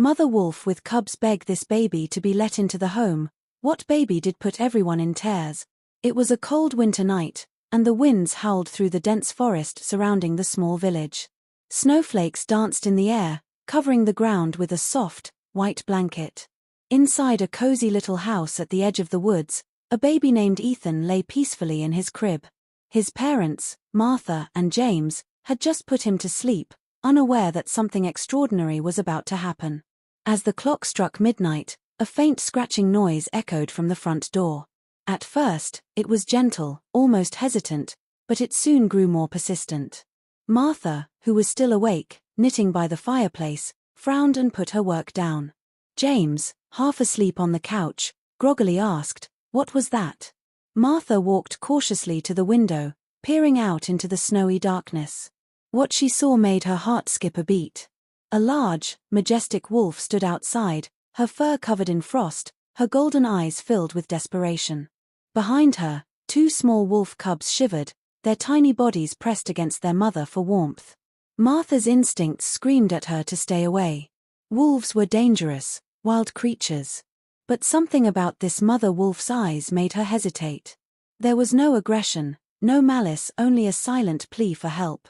Mother wolf with cubs beg this baby to be let into the home. What baby did put everyone in tears? It was a cold winter night, and the winds howled through the dense forest surrounding the small village. Snowflakes danced in the air, covering the ground with a soft, white blanket. Inside a cozy little house at the edge of the woods, a baby named Ethan lay peacefully in his crib. His parents, Martha and James, had just put him to sleep, unaware that something extraordinary was about to happen. As the clock struck midnight, a faint scratching noise echoed from the front door. At first, it was gentle, almost hesitant, but it soon grew more persistent. Martha, who was still awake, knitting by the fireplace, frowned and put her work down. James, half asleep on the couch, groggily asked, "What was that?" Martha walked cautiously to the window, peering out into the snowy darkness. What she saw made her heart skip a beat. A large, majestic wolf stood outside, her fur covered in frost, her golden eyes filled with desperation. Behind her, two small wolf cubs shivered, their tiny bodies pressed against their mother for warmth. Martha's instincts screamed at her to stay away. Wolves were dangerous, wild creatures. But something about this mother wolf's eyes made her hesitate. There was no aggression, no malice, only a silent plea for help.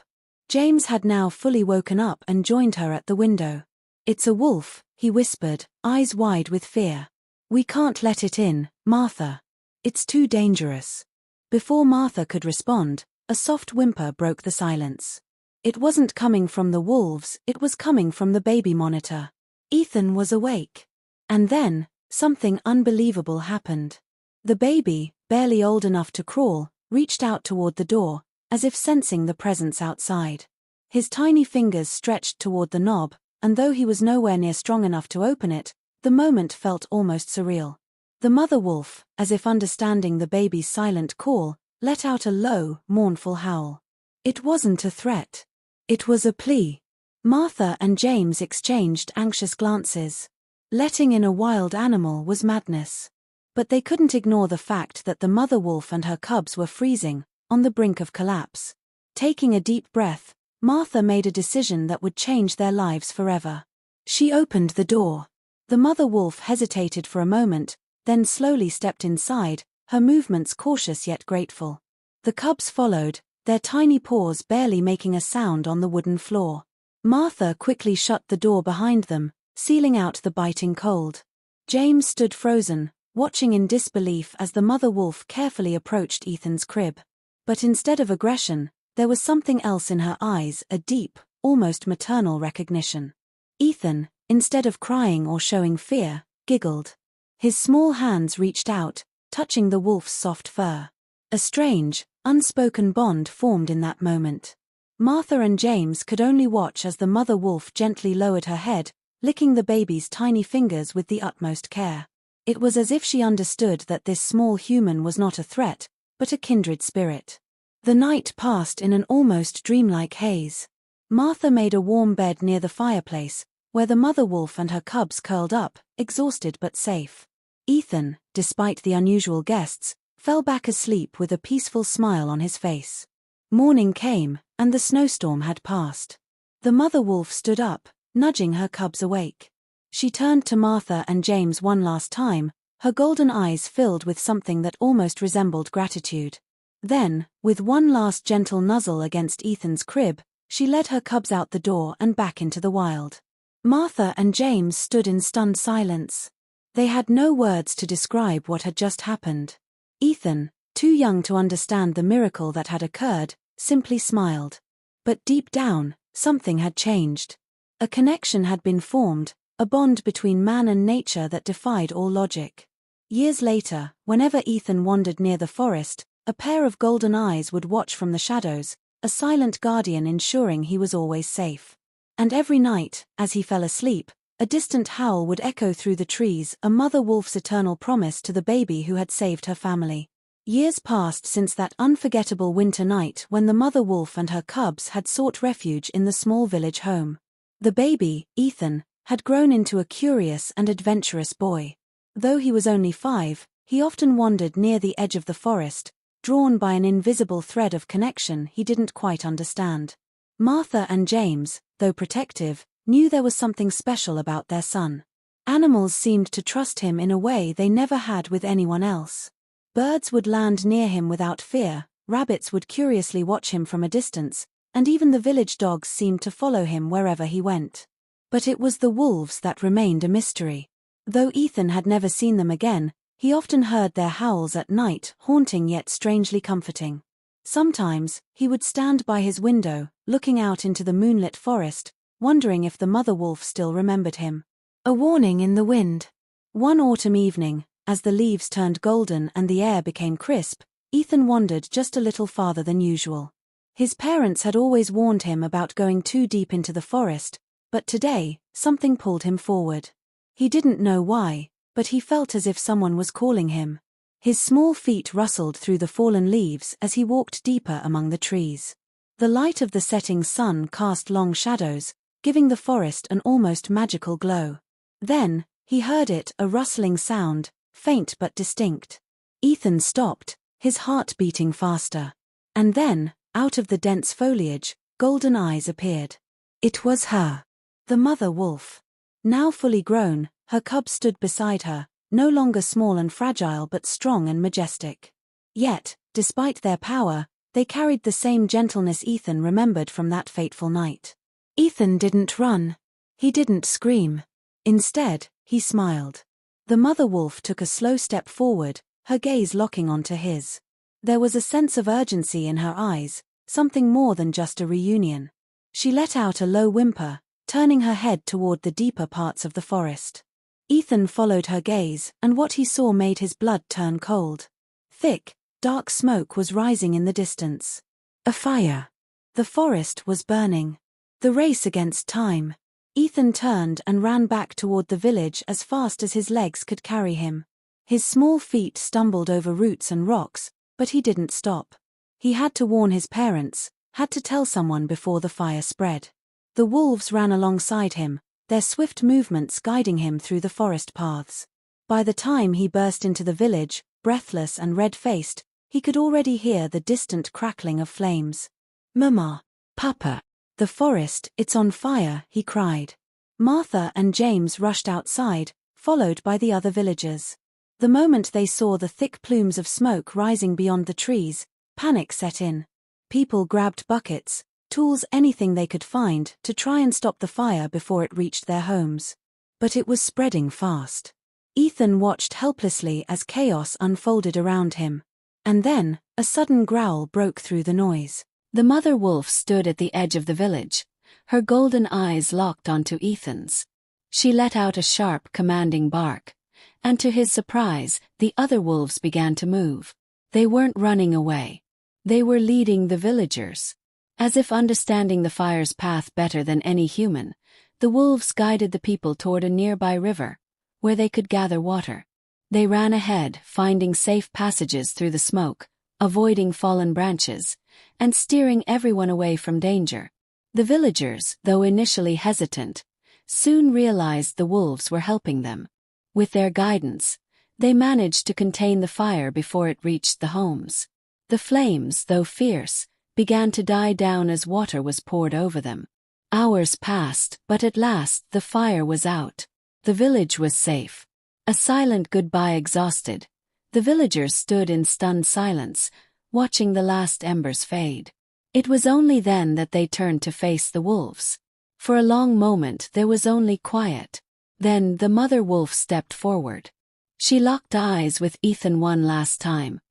James had now fully woken up and joined her at the window. "It's a wolf," he whispered, eyes wide with fear. "We can't let it in, Martha. It's too dangerous." Before Martha could respond, a soft whimper broke the silence. It wasn't coming from the wolves, it was coming from the baby monitor. Ethan was awake. And then, something unbelievable happened. The baby, barely old enough to crawl, reached out toward the door, as if sensing the presence outside. His tiny fingers stretched toward the knob, and though he was nowhere near strong enough to open it, the moment felt almost surreal. The mother wolf, as if understanding the baby's silent call, let out a low, mournful howl. It wasn't a threat. It was a plea. Martha and James exchanged anxious glances. Letting in a wild animal was madness. But they couldn't ignore the fact that the mother wolf and her cubs were freezing, on the brink of collapse. Taking a deep breath, Martha made a decision that would change their lives forever. She opened the door. The mother wolf hesitated for a moment, then slowly stepped inside, her movements cautious yet grateful. The cubs followed, their tiny paws barely making a sound on the wooden floor. Martha quickly shut the door behind them, sealing out the biting cold. James stood frozen, watching in disbelief as the mother wolf carefully approached Ethan's crib. But instead of aggression, there was something else in her eyes, a deep, almost maternal recognition. Ethan, instead of crying or showing fear, giggled. His small hands reached out, touching the wolf's soft fur. A strange, unspoken bond formed in that moment. Martha and James could only watch as the mother wolf gently lowered her head, licking the baby's tiny fingers with the utmost care. It was as if she understood that this small human was not a threat, but a kindred spirit. The night passed in an almost dreamlike haze. Martha made a warm bed near the fireplace, where the mother wolf and her cubs curled up, exhausted but safe. Ethan, despite the unusual guests, fell back asleep with a peaceful smile on his face. Morning came, and the snowstorm had passed. The mother wolf stood up, nudging her cubs awake. She turned to Martha and James one last time, her golden eyes filled with something that almost resembled gratitude. Then, with one last gentle nuzzle against Ethan's crib, she led her cubs out the door and back into the wild. Martha and James stood in stunned silence. They had no words to describe what had just happened. Ethan, too young to understand the miracle that had occurred, simply smiled. But deep down, something had changed. A connection had been formed, a bond between man and nature that defied all logic. Years later, whenever Ethan wandered near the forest, a pair of golden eyes would watch from the shadows, a silent guardian ensuring he was always safe. And every night, as he fell asleep, a distant howl would echo through the trees, a mother wolf's eternal promise to the baby who had saved her family. Years passed since that unforgettable winter night when the mother wolf and her cubs had sought refuge in the small village home. The baby, Ethan, had grown into a curious and adventurous boy. Though he was only 5, he often wandered near the edge of the forest, drawn by an invisible thread of connection he didn't quite understand. Martha and James, though protective, knew there was something special about their son. Animals seemed to trust him in a way they never had with anyone else. Birds would land near him without fear, rabbits would curiously watch him from a distance, and even the village dogs seemed to follow him wherever he went. But it was the wolves that remained a mystery. Though Ethan had never seen them again, he often heard their howls at night, haunting yet strangely comforting. Sometimes, he would stand by his window, looking out into the moonlit forest, wondering if the mother wolf still remembered him. A warning in the wind. One autumn evening, as the leaves turned golden and the air became crisp, Ethan wandered just a little farther than usual. His parents had always warned him about going too deep into the forest, but today, something pulled him forward. He didn't know why, but he felt as if someone was calling him. His small feet rustled through the fallen leaves as he walked deeper among the trees. The light of the setting sun cast long shadows, giving the forest an almost magical glow. Then, he heard it, a rustling sound, faint but distinct. Ethan stopped, his heart beating faster. And then, out of the dense foliage, golden eyes appeared. It was her. The mother wolf. Now fully grown, her cubs stood beside her, no longer small and fragile but strong and majestic. Yet, despite their power, they carried the same gentleness Ethan remembered from that fateful night. Ethan didn't run. He didn't scream. Instead, he smiled. The mother wolf took a slow step forward, her gaze locking onto his. There was a sense of urgency in her eyes, something more than just a reunion. She let out a low whimper, turning her head toward the deeper parts of the forest. Ethan followed her gaze, and what he saw made his blood turn cold. Thick, dark smoke was rising in the distance. A fire. The forest was burning. The race against time. Ethan turned and ran back toward the village as fast as his legs could carry him. His small feet stumbled over roots and rocks, but he didn't stop. He had to warn his parents, had to tell someone before the fire spread. The wolves ran alongside him, their swift movements guiding him through the forest paths. By the time he burst into the village, breathless and red-faced, he could already hear the distant crackling of flames. "Mama, Papa, the forest, it's on fire," he cried. Martha and James rushed outside, followed by the other villagers. The moment they saw the thick plumes of smoke rising beyond the trees, panic set in. People grabbed buckets, tools, anything they could find to try and stop the fire before it reached their homes. But it was spreading fast. Ethan watched helplessly as chaos unfolded around him. And then, a sudden growl broke through the noise. The mother wolf stood at the edge of the village, her golden eyes locked onto Ethan's. She let out a sharp, commanding bark, and to his surprise, the other wolves began to move. They weren't running away. They were leading the villagers. As if understanding the fire's path better than any human, the wolves guided the people toward a nearby river, where they could gather water. They ran ahead, finding safe passages through the smoke, avoiding fallen branches, and steering everyone away from danger. The villagers, though initially hesitant, soon realized the wolves were helping them. With their guidance, they managed to contain the fire before it reached the homes. The flames, though fierce, began to die down as water was poured over them. Hours passed, but at last the fire was out. The village was safe. A silent goodbye exhausted, the villagers stood in stunned silence, watching the last embers fade. It was only then that they turned to face the wolves. For a long moment there was only quiet. Then the mother wolf stepped forward. She locked eyes with Ethan one last time,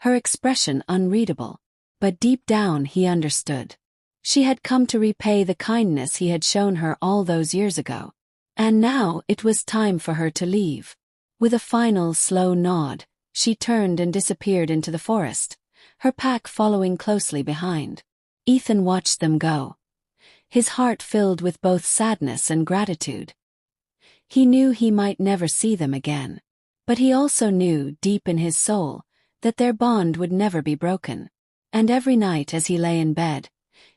her expression unreadable. But deep down he understood. She had come to repay the kindness he had shown her all those years ago. And now it was time for her to leave. With a final slow nod, she turned and disappeared into the forest, her pack following closely behind. Ethan watched them go, his heart filled with both sadness and gratitude. He knew he might never see them again. But he also knew, deep in his soul, that their bond would never be broken. And every night as he lay in bed,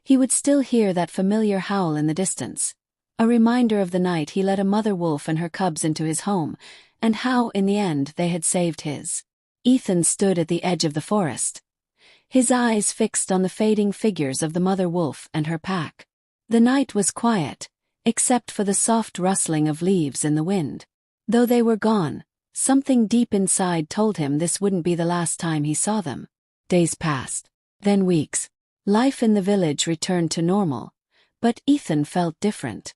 he would still hear that familiar howl in the distance, a reminder of the night he let a mother wolf and her cubs into his home, and how, in the end, they had saved his. Ethan stood at the edge of the forest, his eyes fixed on the fading figures of the mother wolf and her pack. The night was quiet, except for the soft rustling of leaves in the wind. Though they were gone, something deep inside told him this wouldn't be the last time he saw them. Days passed, then weeks. Life in the village returned to normal, but Ethan felt different.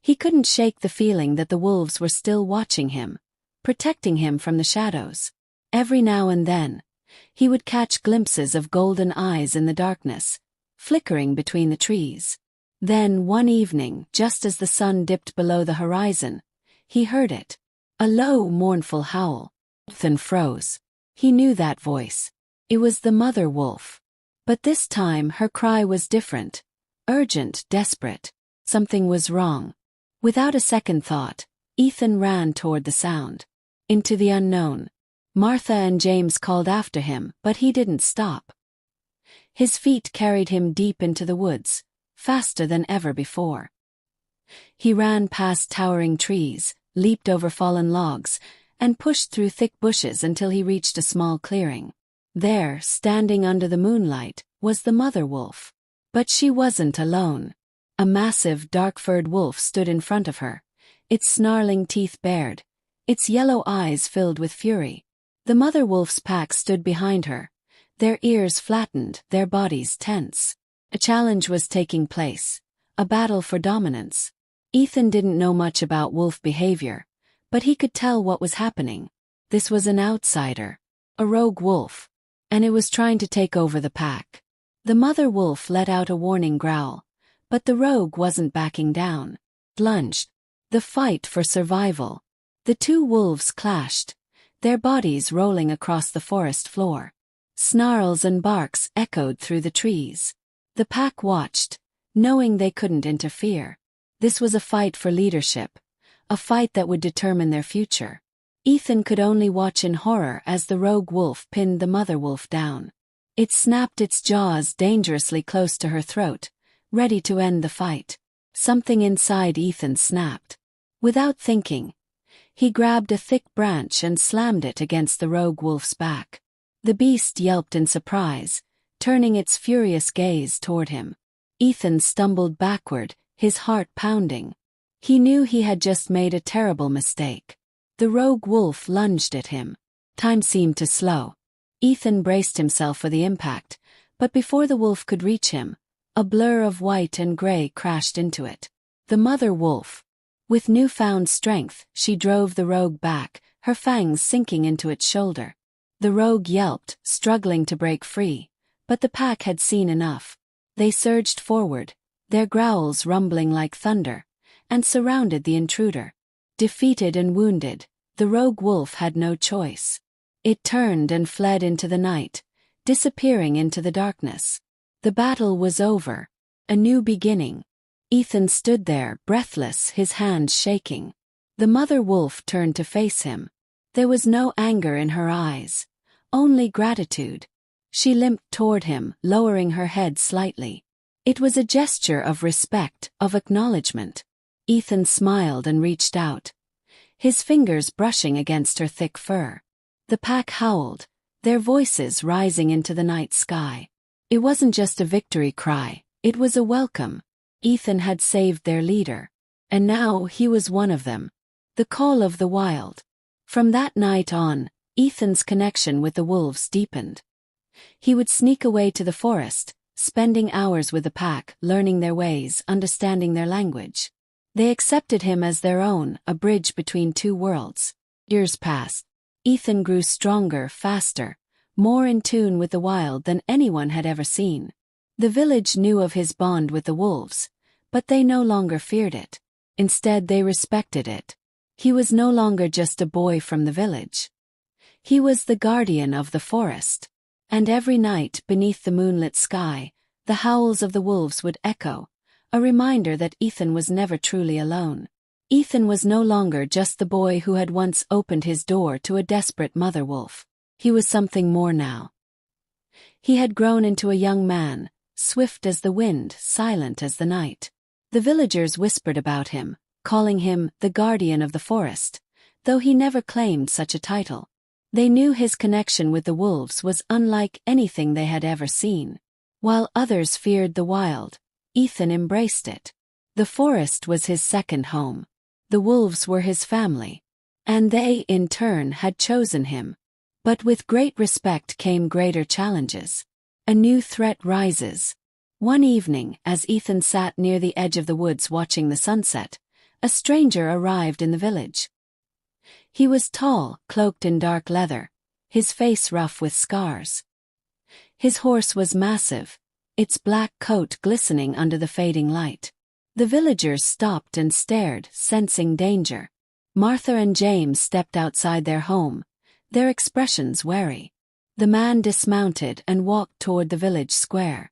He couldn't shake the feeling that the wolves were still watching him, protecting him from the shadows. Every now and then, he would catch glimpses of golden eyes in the darkness, flickering between the trees. Then one evening, just as the sun dipped below the horizon, he heard it. A low, mournful howl. Ethan froze. He knew that voice. It was the mother wolf. But this time her cry was different. Urgent, desperate. Something was wrong. Without a second thought, Ethan ran toward the sound. Into the unknown. Martha and James called after him, but he didn't stop. His feet carried him deep into the woods, faster than ever before. He ran past towering trees, leaped over fallen logs, and pushed through thick bushes until he reached a small clearing. There, standing under the moonlight, was the mother wolf. But she wasn't alone. A massive, dark-furred wolf stood in front of her, its snarling teeth bared, its yellow eyes filled with fury. The mother wolf's pack stood behind her, their ears flattened, their bodies tense. A challenge was taking place, a battle for dominance. Ethan didn't know much about wolf behavior, but he could tell what was happening. This was an outsider, a rogue wolf, and it was trying to take over the pack. The mother wolf let out a warning growl, but the rogue wasn't backing down. Lunged. The fight for survival. The two wolves clashed, their bodies rolling across the forest floor. Snarls and barks echoed through the trees. The pack watched, knowing they couldn't interfere. This was a fight for leadership, a fight that would determine their future. Ethan could only watch in horror as the rogue wolf pinned the mother wolf down. It snapped its jaws dangerously close to her throat, ready to end the fight. Something inside Ethan snapped. Without thinking, he grabbed a thick branch and slammed it against the rogue wolf's back. The beast yelped in surprise, turning its furious gaze toward him. Ethan stumbled backward, his heart pounding. He knew he had just made a terrible mistake. The rogue wolf lunged at him. Time seemed to slow. Ethan braced himself for the impact, but before the wolf could reach him, a blur of white and gray crashed into it. The mother wolf. With newfound strength, she drove the rogue back, her fangs sinking into its shoulder. The rogue yelped, struggling to break free, but the pack had seen enough. They surged forward, their growls rumbling like thunder, and surrounded the intruder. Defeated and wounded, the rogue wolf had no choice. It turned and fled into the night, disappearing into the darkness. The battle was over. A new beginning. Ethan stood there, breathless, his hands shaking. The mother wolf turned to face him. There was no anger in her eyes, only gratitude. She limped toward him, lowering her head slightly. It was a gesture of respect, of acknowledgement. Ethan smiled and reached out, his fingers brushing against her thick fur. The pack howled, their voices rising into the night sky. It wasn't just a victory cry, it was a welcome. Ethan had saved their leader, and now he was one of them. The call of the wild. From that night on, Ethan's connection with the wolves deepened. He would sneak away to the forest, spending hours with the pack, learning their ways, understanding their language. They accepted him as their own, a bridge between two worlds. Years passed. Ethan grew stronger, faster, more in tune with the wild than anyone had ever seen. The village knew of his bond with the wolves, but they no longer feared it. Instead, they respected it. He was no longer just a boy from the village. He was the guardian of the forest. And every night, beneath the moonlit sky, the howls of the wolves would echo, a reminder that Ethan was never truly alone. Ethan was no longer just the boy who had once opened his door to a desperate mother wolf. He was something more now. He had grown into a young man, swift as the wind, silent as the night. The villagers whispered about him, calling him the guardian of the forest, though he never claimed such a title. They knew his connection with the wolves was unlike anything they had ever seen. While others feared the wild, Ethan embraced it. The forest was his second home. The wolves were his family. And they, in turn, had chosen him. But with great respect came greater challenges. A new threat rises. One evening, as Ethan sat near the edge of the woods watching the sunset, a stranger arrived in the village. He was tall, cloaked in dark leather, his face rough with scars. His horse was massive, its black coat glistening under the fading light. The villagers stopped and stared, sensing danger. Martha and James stepped outside their home, their expressions wary. The man dismounted and walked toward the village square.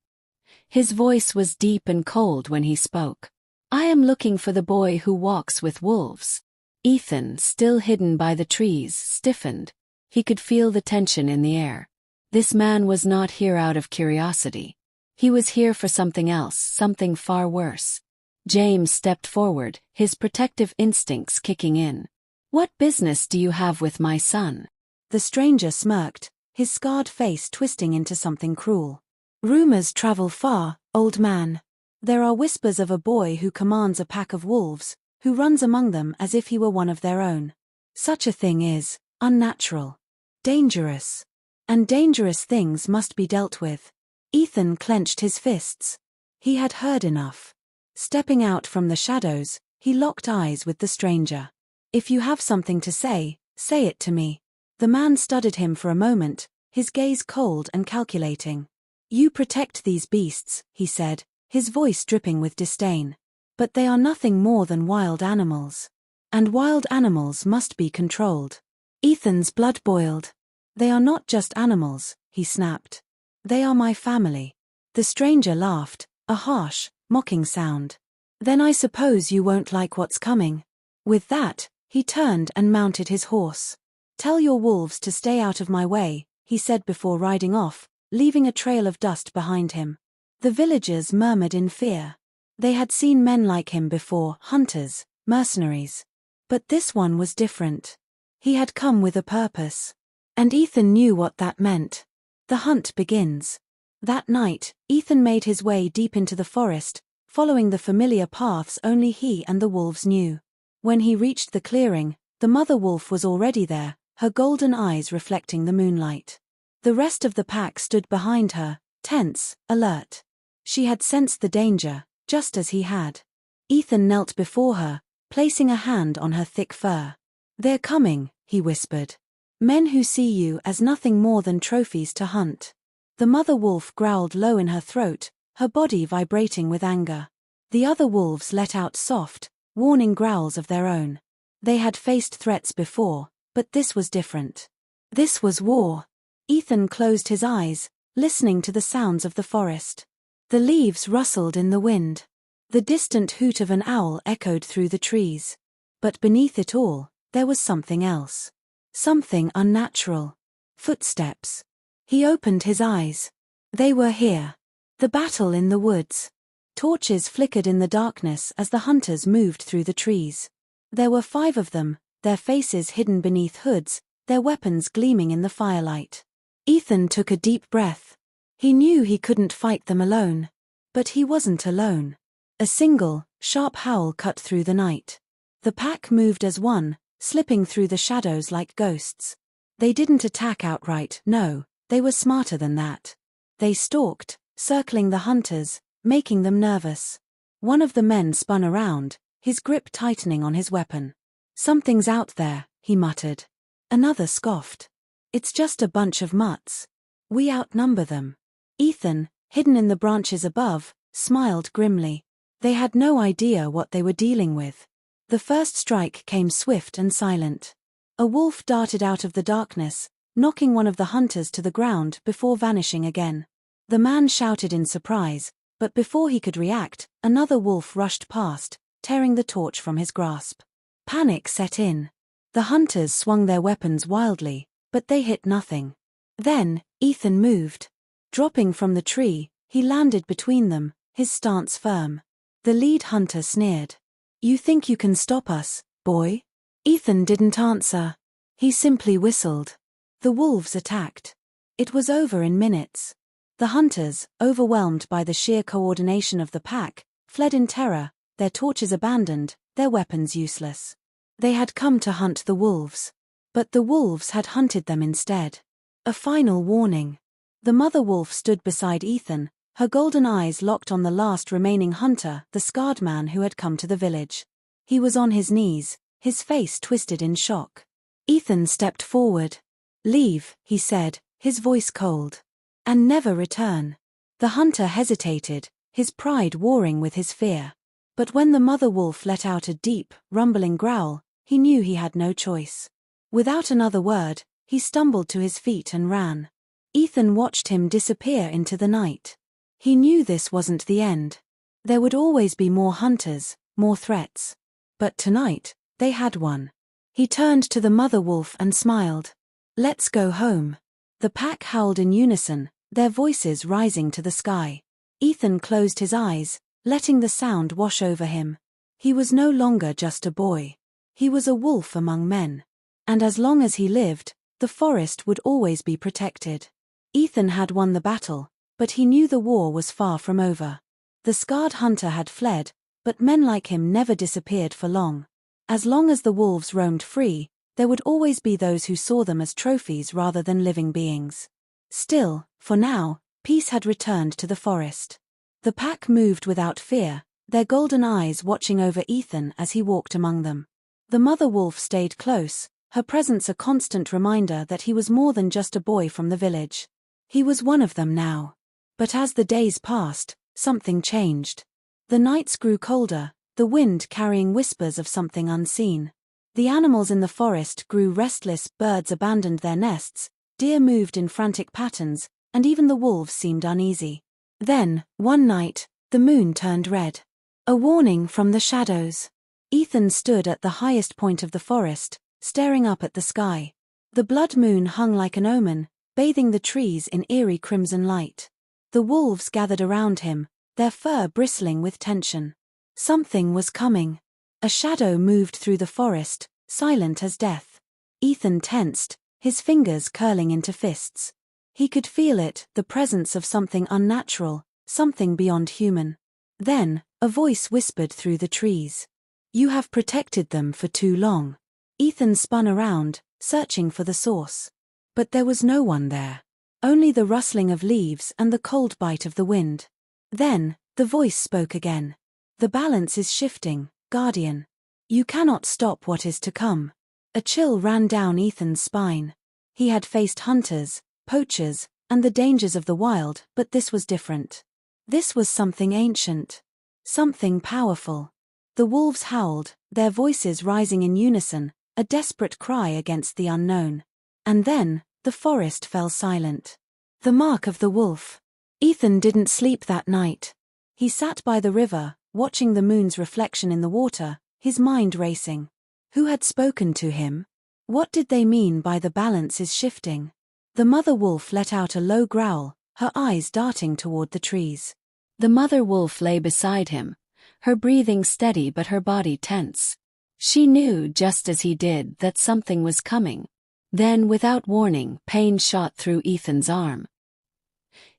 His voice was deep and cold when he spoke. "I am looking for the boy who walks with wolves." Ethan, still hidden by the trees, stiffened. He could feel the tension in the air. This man was not here out of curiosity. He was here for something else, something far worse. James stepped forward, his protective instincts kicking in. "What business do you have with my son?" The stranger smirked, his scarred face twisting into something cruel. "Rumors travel far, old man. There are whispers of a boy who commands a pack of wolves, who runs among them as if he were one of their own. Such a thing is unnatural, dangerous. And dangerous things must be dealt with." Ethan clenched his fists. He had heard enough. Stepping out from the shadows, he locked eyes with the stranger. "If you have something to say it to me." The man studied him for a moment, his gaze cold and calculating. "You protect these beasts," he said, his voice dripping with disdain. "But they are nothing more than wild animals. And wild animals must be controlled." Ethan's blood boiled. "They are not just animals," he snapped. "They are my family." The stranger laughed, a harsh, mocking sound. "Then I suppose you won't like what's coming." With that, he turned and mounted his horse. "Tell your wolves to stay out of my way," he said before riding off, leaving a trail of dust behind him. The villagers murmured in fear. They had seen men like him before, hunters, mercenaries. But this one was different. He had come with a purpose. And Ethan knew what that meant. The hunt begins. That night, Ethan made his way deep into the forest, following the familiar paths only he and the wolves knew. When he reached the clearing, the mother wolf was already there, her golden eyes reflecting the moonlight. The rest of the pack stood behind her, tense, alert. She had sensed the danger, just as he had. Ethan knelt before her, placing a hand on her thick fur. "They're coming," he whispered. "Men who see you as nothing more than trophies to hunt." The mother wolf growled low in her throat, her body vibrating with anger. The other wolves let out soft, warning growls of their own. They had faced threats before, but this was different. This was war. Ethan closed his eyes, listening to the sounds of the forest. The leaves rustled in the wind. The distant hoot of an owl echoed through the trees. But beneath it all, there was something else. Something unnatural. Footsteps. He opened his eyes. They were here. The battle in the woods. Torches flickered in the darkness as the hunters moved through the trees. There were 5 of them, their faces hidden beneath hoods, their weapons gleaming in the firelight. Ethan took a deep breath. He knew he couldn't fight them alone. But he wasn't alone. A single, sharp howl cut through the night. The pack moved as one, slipping through the shadows like ghosts. They didn't attack outright, no, they were smarter than that. They stalked, circling the hunters, making them nervous. One of the men spun around, his grip tightening on his weapon. "Something's out there," he muttered. Another scoffed. "It's just a bunch of mutts. We outnumber them." Ethan, hidden in the branches above, smiled grimly. They had no idea what they were dealing with. The first strike came swift and silent. A wolf darted out of the darkness, knocking one of the hunters to the ground before vanishing again. The man shouted in surprise, but before he could react, another wolf rushed past, tearing the torch from his grasp. Panic set in. The hunters swung their weapons wildly, but they hit nothing. Then, Ethan moved. Dropping from the tree, he landed between them, his stance firm. The lead hunter sneered. "You think you can stop us, boy?" Ethan didn't answer. He simply whistled. The wolves attacked. It was over in minutes. The hunters, overwhelmed by the sheer coordination of the pack, fled in terror, their torches abandoned, their weapons useless. They had come to hunt the wolves. But the wolves had hunted them instead. A final warning. The mother wolf stood beside Ethan, her golden eyes locked on the last remaining hunter, the scarred man who had come to the village. He was on his knees, his face twisted in shock. Ethan stepped forward. "Leave," he said, his voice cold. "And never return." The hunter hesitated, his pride warring with his fear. But when the mother wolf let out a deep, rumbling growl, he knew he had no choice. Without another word, he stumbled to his feet and ran. Ethan watched him disappear into the night. He knew this wasn't the end. There would always be more hunters, more threats. But tonight, they had one. He turned to the mother wolf and smiled. "Let's go home." The pack howled in unison, their voices rising to the sky. Ethan closed his eyes, letting the sound wash over him. He was no longer just a boy. He was a wolf among men. And as long as he lived, the forest would always be protected. Ethan had won the battle, but he knew the war was far from over. The scarred hunter had fled, but men like him never disappeared for long. As long as the wolves roamed free, there would always be those who saw them as trophies rather than living beings. Still, for now, peace had returned to the forest. The pack moved without fear, their golden eyes watching over Ethan as he walked among them. The mother wolf stayed close, her presence a constant reminder that he was more than just a boy from the village. He was one of them now. But as the days passed, something changed. The nights grew colder, the wind carrying whispers of something unseen. The animals in the forest grew restless, birds abandoned their nests, deer moved in frantic patterns, and even the wolves seemed uneasy. Then, one night, the moon turned red. A warning from the shadows. Ethan stood at the highest point of the forest, staring up at the sky. The blood moon hung like an omen, bathing the trees in eerie crimson light. The wolves gathered around him, their fur bristling with tension. Something was coming. A shadow moved through the forest, silent as death. Ethan tensed, his fingers curling into fists. He could feel it, the presence of something unnatural, something beyond human. Then, a voice whispered through the trees. "You have protected them for too long." Ethan spun around, searching for the source. But there was no one there. Only the rustling of leaves and the cold bite of the wind. Then, the voice spoke again. "The balance is shifting, Guardian. You cannot stop what is to come." A chill ran down Ethan's spine. He had faced hunters, poachers, and the dangers of the wild, but this was different. This was something ancient. Something powerful. The wolves howled, their voices rising in unison, a desperate cry against the unknown. And then, the forest fell silent. The mark of the wolf. Ethan didn't sleep that night. He sat by the river, watching the moon's reflection in the water, his mind racing. Who had spoken to him? What did they mean by the balance is shifting? The mother wolf let out a low growl, her eyes darting toward the trees. The mother wolf lay beside him, her breathing steady but her body tense. She knew, just as he did, that something was coming. Then, without warning, pain shot through Ethan's arm.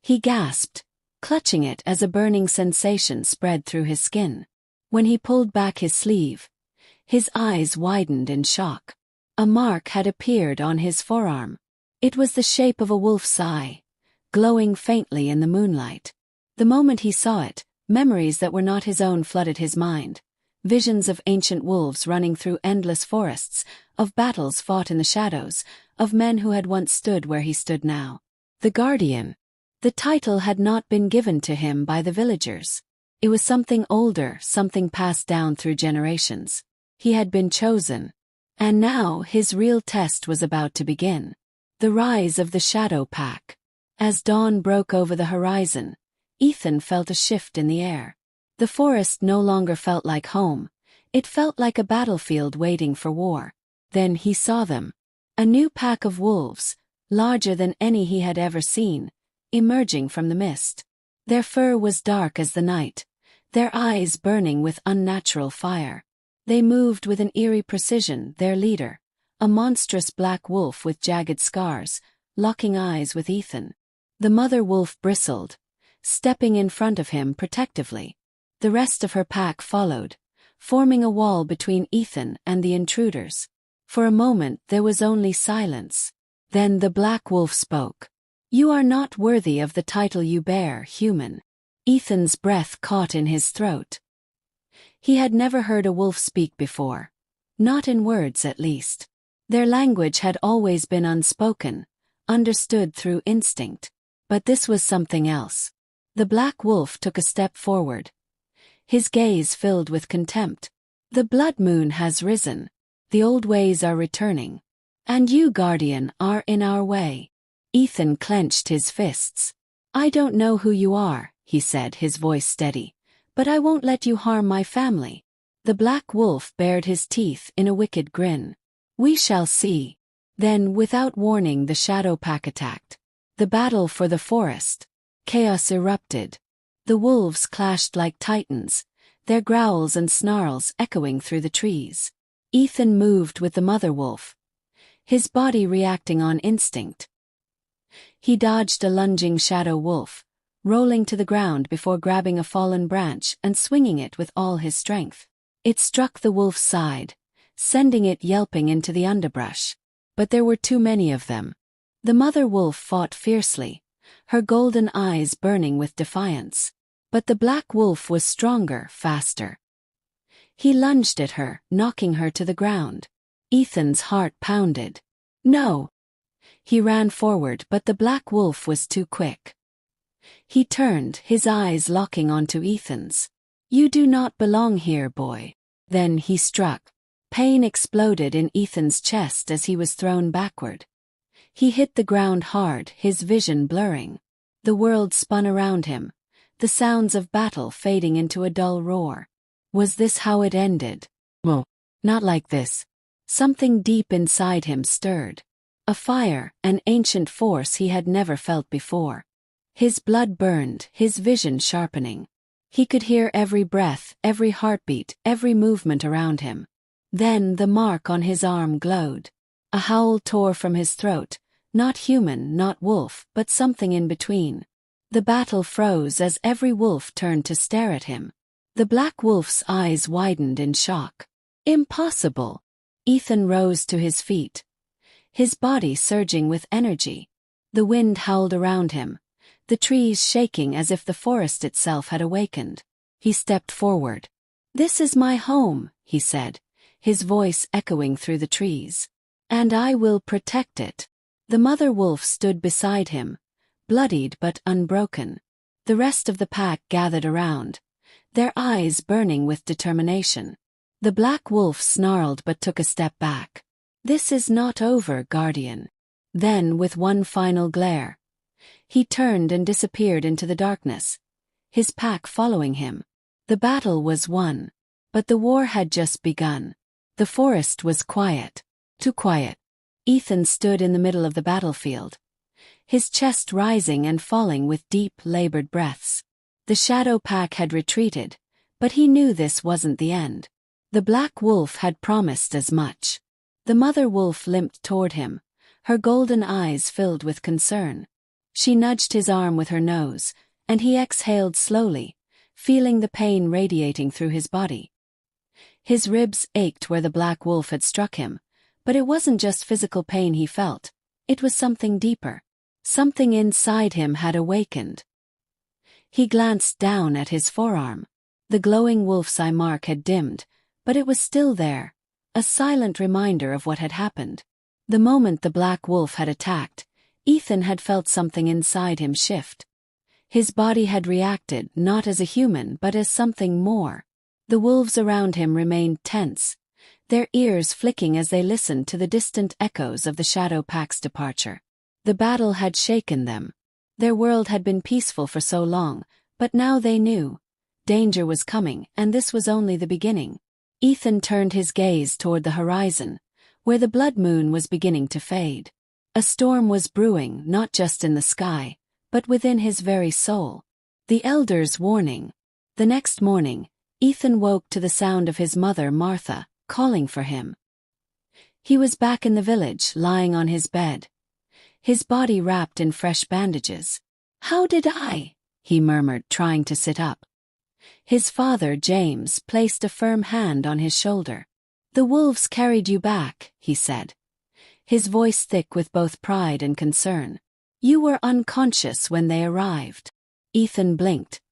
He gasped, clutching it as a burning sensation spread through his skin. When he pulled back his sleeve, his eyes widened in shock. A mark had appeared on his forearm. It was the shape of a wolf's eye, glowing faintly in the moonlight. The moment he saw it, memories that were not his own flooded his mind. Visions of ancient wolves running through endless forests, of battles fought in the shadows, of men who had once stood where he stood now. The Guardian. The title had not been given to him by the villagers. It was something older, something passed down through generations. He had been chosen. And now his real test was about to begin. The rise of the Shadow Pack. As dawn broke over the horizon, Ethan felt a shift in the air. The forest no longer felt like home. It felt like a battlefield waiting for war. Then he saw them. A new pack of wolves, larger than any he had ever seen, emerging from the mist. Their fur was dark as the night, their eyes burning with unnatural fire. They moved with an eerie precision, their leader, a monstrous black wolf with jagged scars, locking eyes with Ethan. The mother wolf bristled, stepping in front of him protectively. The rest of her pack followed, forming a wall between Ethan and the intruders. For a moment there was only silence. Then the black wolf spoke. "You are not worthy of the title you bear, human." Ethan's breath caught in his throat. He had never heard a wolf speak before. Not in words, at least. Their language had always been unspoken, understood through instinct. But this was something else. The black wolf took a step forward. His gaze filled with contempt. "The blood moon has risen. The old ways are returning. And you, guardian, are in our way." Ethan clenched his fists. "I don't know who you are," he said, his voice steady, "but I won't let you harm my family." The black wolf bared his teeth in a wicked grin. "We shall see." Then, without warning, the shadow pack attacked. The battle for the forest. Chaos erupted. The wolves clashed like titans, their growls and snarls echoing through the trees. Ethan moved with the mother wolf, his body reacting on instinct. He dodged a lunging shadow wolf, rolling to the ground before grabbing a fallen branch and swinging it with all his strength. It struck the wolf's side, sending it yelping into the underbrush. But there were too many of them. The mother wolf fought fiercely, her golden eyes burning with defiance. But the black wolf was stronger, faster. He lunged at her, knocking her to the ground. Ethan's heart pounded. "No!" He ran forward, but the black wolf was too quick. He turned, his eyes locking onto Ethan's. "You do not belong here, boy." Then he struck. Pain exploded in Ethan's chest as he was thrown backward. He hit the ground hard, his vision blurring. The world spun around him, the sounds of battle fading into a dull roar. Was this how it ended? Well, not like this. Something deep inside him stirred. A fire, an ancient force he had never felt before. His blood burned, his vision sharpening. He could hear every breath, every heartbeat, every movement around him. Then the mark on his arm glowed. A howl tore from his throat, not human, not wolf, but something in between. The battle froze as every wolf turned to stare at him. The black wolf's eyes widened in shock. "Impossible!" Ethan rose to his feet, his body surging with energy. The wind howled around him, the trees shaking as if the forest itself had awakened. He stepped forward. "This is my home," he said, his voice echoing through the trees. "And I will protect it." The mother wolf stood beside him, bloodied but unbroken. The rest of the pack gathered around, their eyes burning with determination. The black wolf snarled but took a step back. "This is not over, guardian." Then, with one final glare, he turned and disappeared into the darkness, his pack following him. The battle was won, but the war had just begun. The forest was quiet. Too quiet. Ethan stood in the middle of the battlefield, his chest rising and falling with deep, labored breaths. The shadow pack had retreated, but he knew this wasn't the end. The black wolf had promised as much. The mother wolf limped toward him, her golden eyes filled with concern. She nudged his arm with her nose, and he exhaled slowly, feeling the pain radiating through his body. His ribs ached where the black wolf had struck him, but it wasn't just physical pain he felt. It was something deeper. Something inside him had awakened. He glanced down at his forearm. The glowing wolf's eye mark had dimmed, but it was still there, a silent reminder of what had happened. The moment the black wolf had attacked, Ethan had felt something inside him shift. His body had reacted not as a human but as something more. The wolves around him remained tense, their ears flicking as they listened to the distant echoes of the shadow pack's departure. The battle had shaken them. Their world had been peaceful for so long, but now they knew. Danger was coming, and this was only the beginning. Ethan turned his gaze toward the horizon, where the blood moon was beginning to fade. A storm was brewing, not just in the sky, but within his very soul. The elders' warning. The next morning, Ethan woke to the sound of his mother, Martha, calling for him. He was back in the village, lying on his bed, his body wrapped in fresh bandages. "How did I?" he murmured, trying to sit up. His father, James, placed a firm hand on his shoulder. "The wolves carried you back," he said, his voice thick with both pride and concern. "You were unconscious when they arrived." Ethan blinked,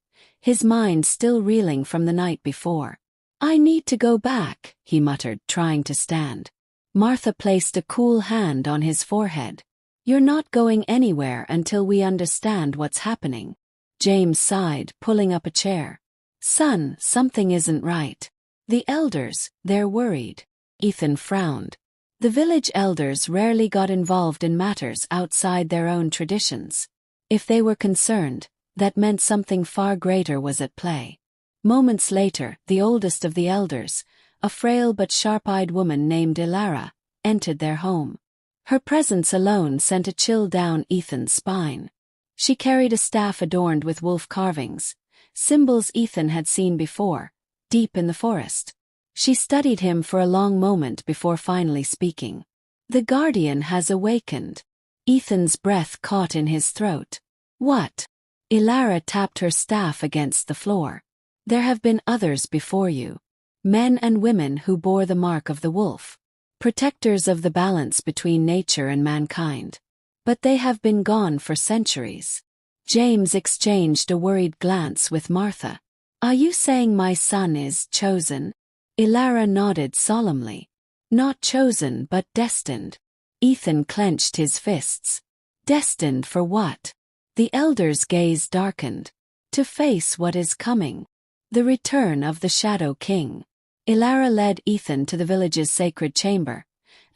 his mind still reeling from the night before. "I need to go back," he muttered, trying to stand. Martha placed a cool hand on his forehead. "You're not going anywhere until we understand what's happening." James sighed, pulling up a chair. "Son, something isn't right. The elders, they're worried." Ethan frowned. The village elders rarely got involved in matters outside their own traditions. If they were concerned, that meant something far greater was at play. Moments later, the oldest of the elders, a frail but sharp-eyed woman named Ilara, entered their home. Her presence alone sent a chill down Ethan's spine. She carried a staff adorned with wolf carvings, symbols Ethan had seen before, deep in the forest. She studied him for a long moment before finally speaking. "The guardian has awakened." Ethan's breath caught in his throat. "What?" Ilara tapped her staff against the floor. "There have been others before you. Men and women who bore the mark of the wolf. Protectors of the balance between nature and mankind. But they have been gone for centuries." James exchanged a worried glance with Martha. "Are you saying my son is chosen?" Ilara nodded solemnly. "Not chosen but destined." Ethan clenched his fists. "Destined for what?" The elder's gaze darkened. "To face what is coming. The return of the Shadow King." Ilara led Ethan to the village's sacred chamber,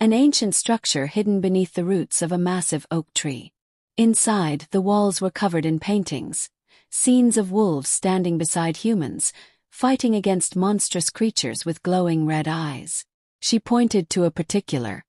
an ancient structure hidden beneath the roots of a massive oak tree. Inside, the walls were covered in paintings, scenes of wolves standing beside humans, fighting against monstrous creatures with glowing red eyes. She pointed to a particular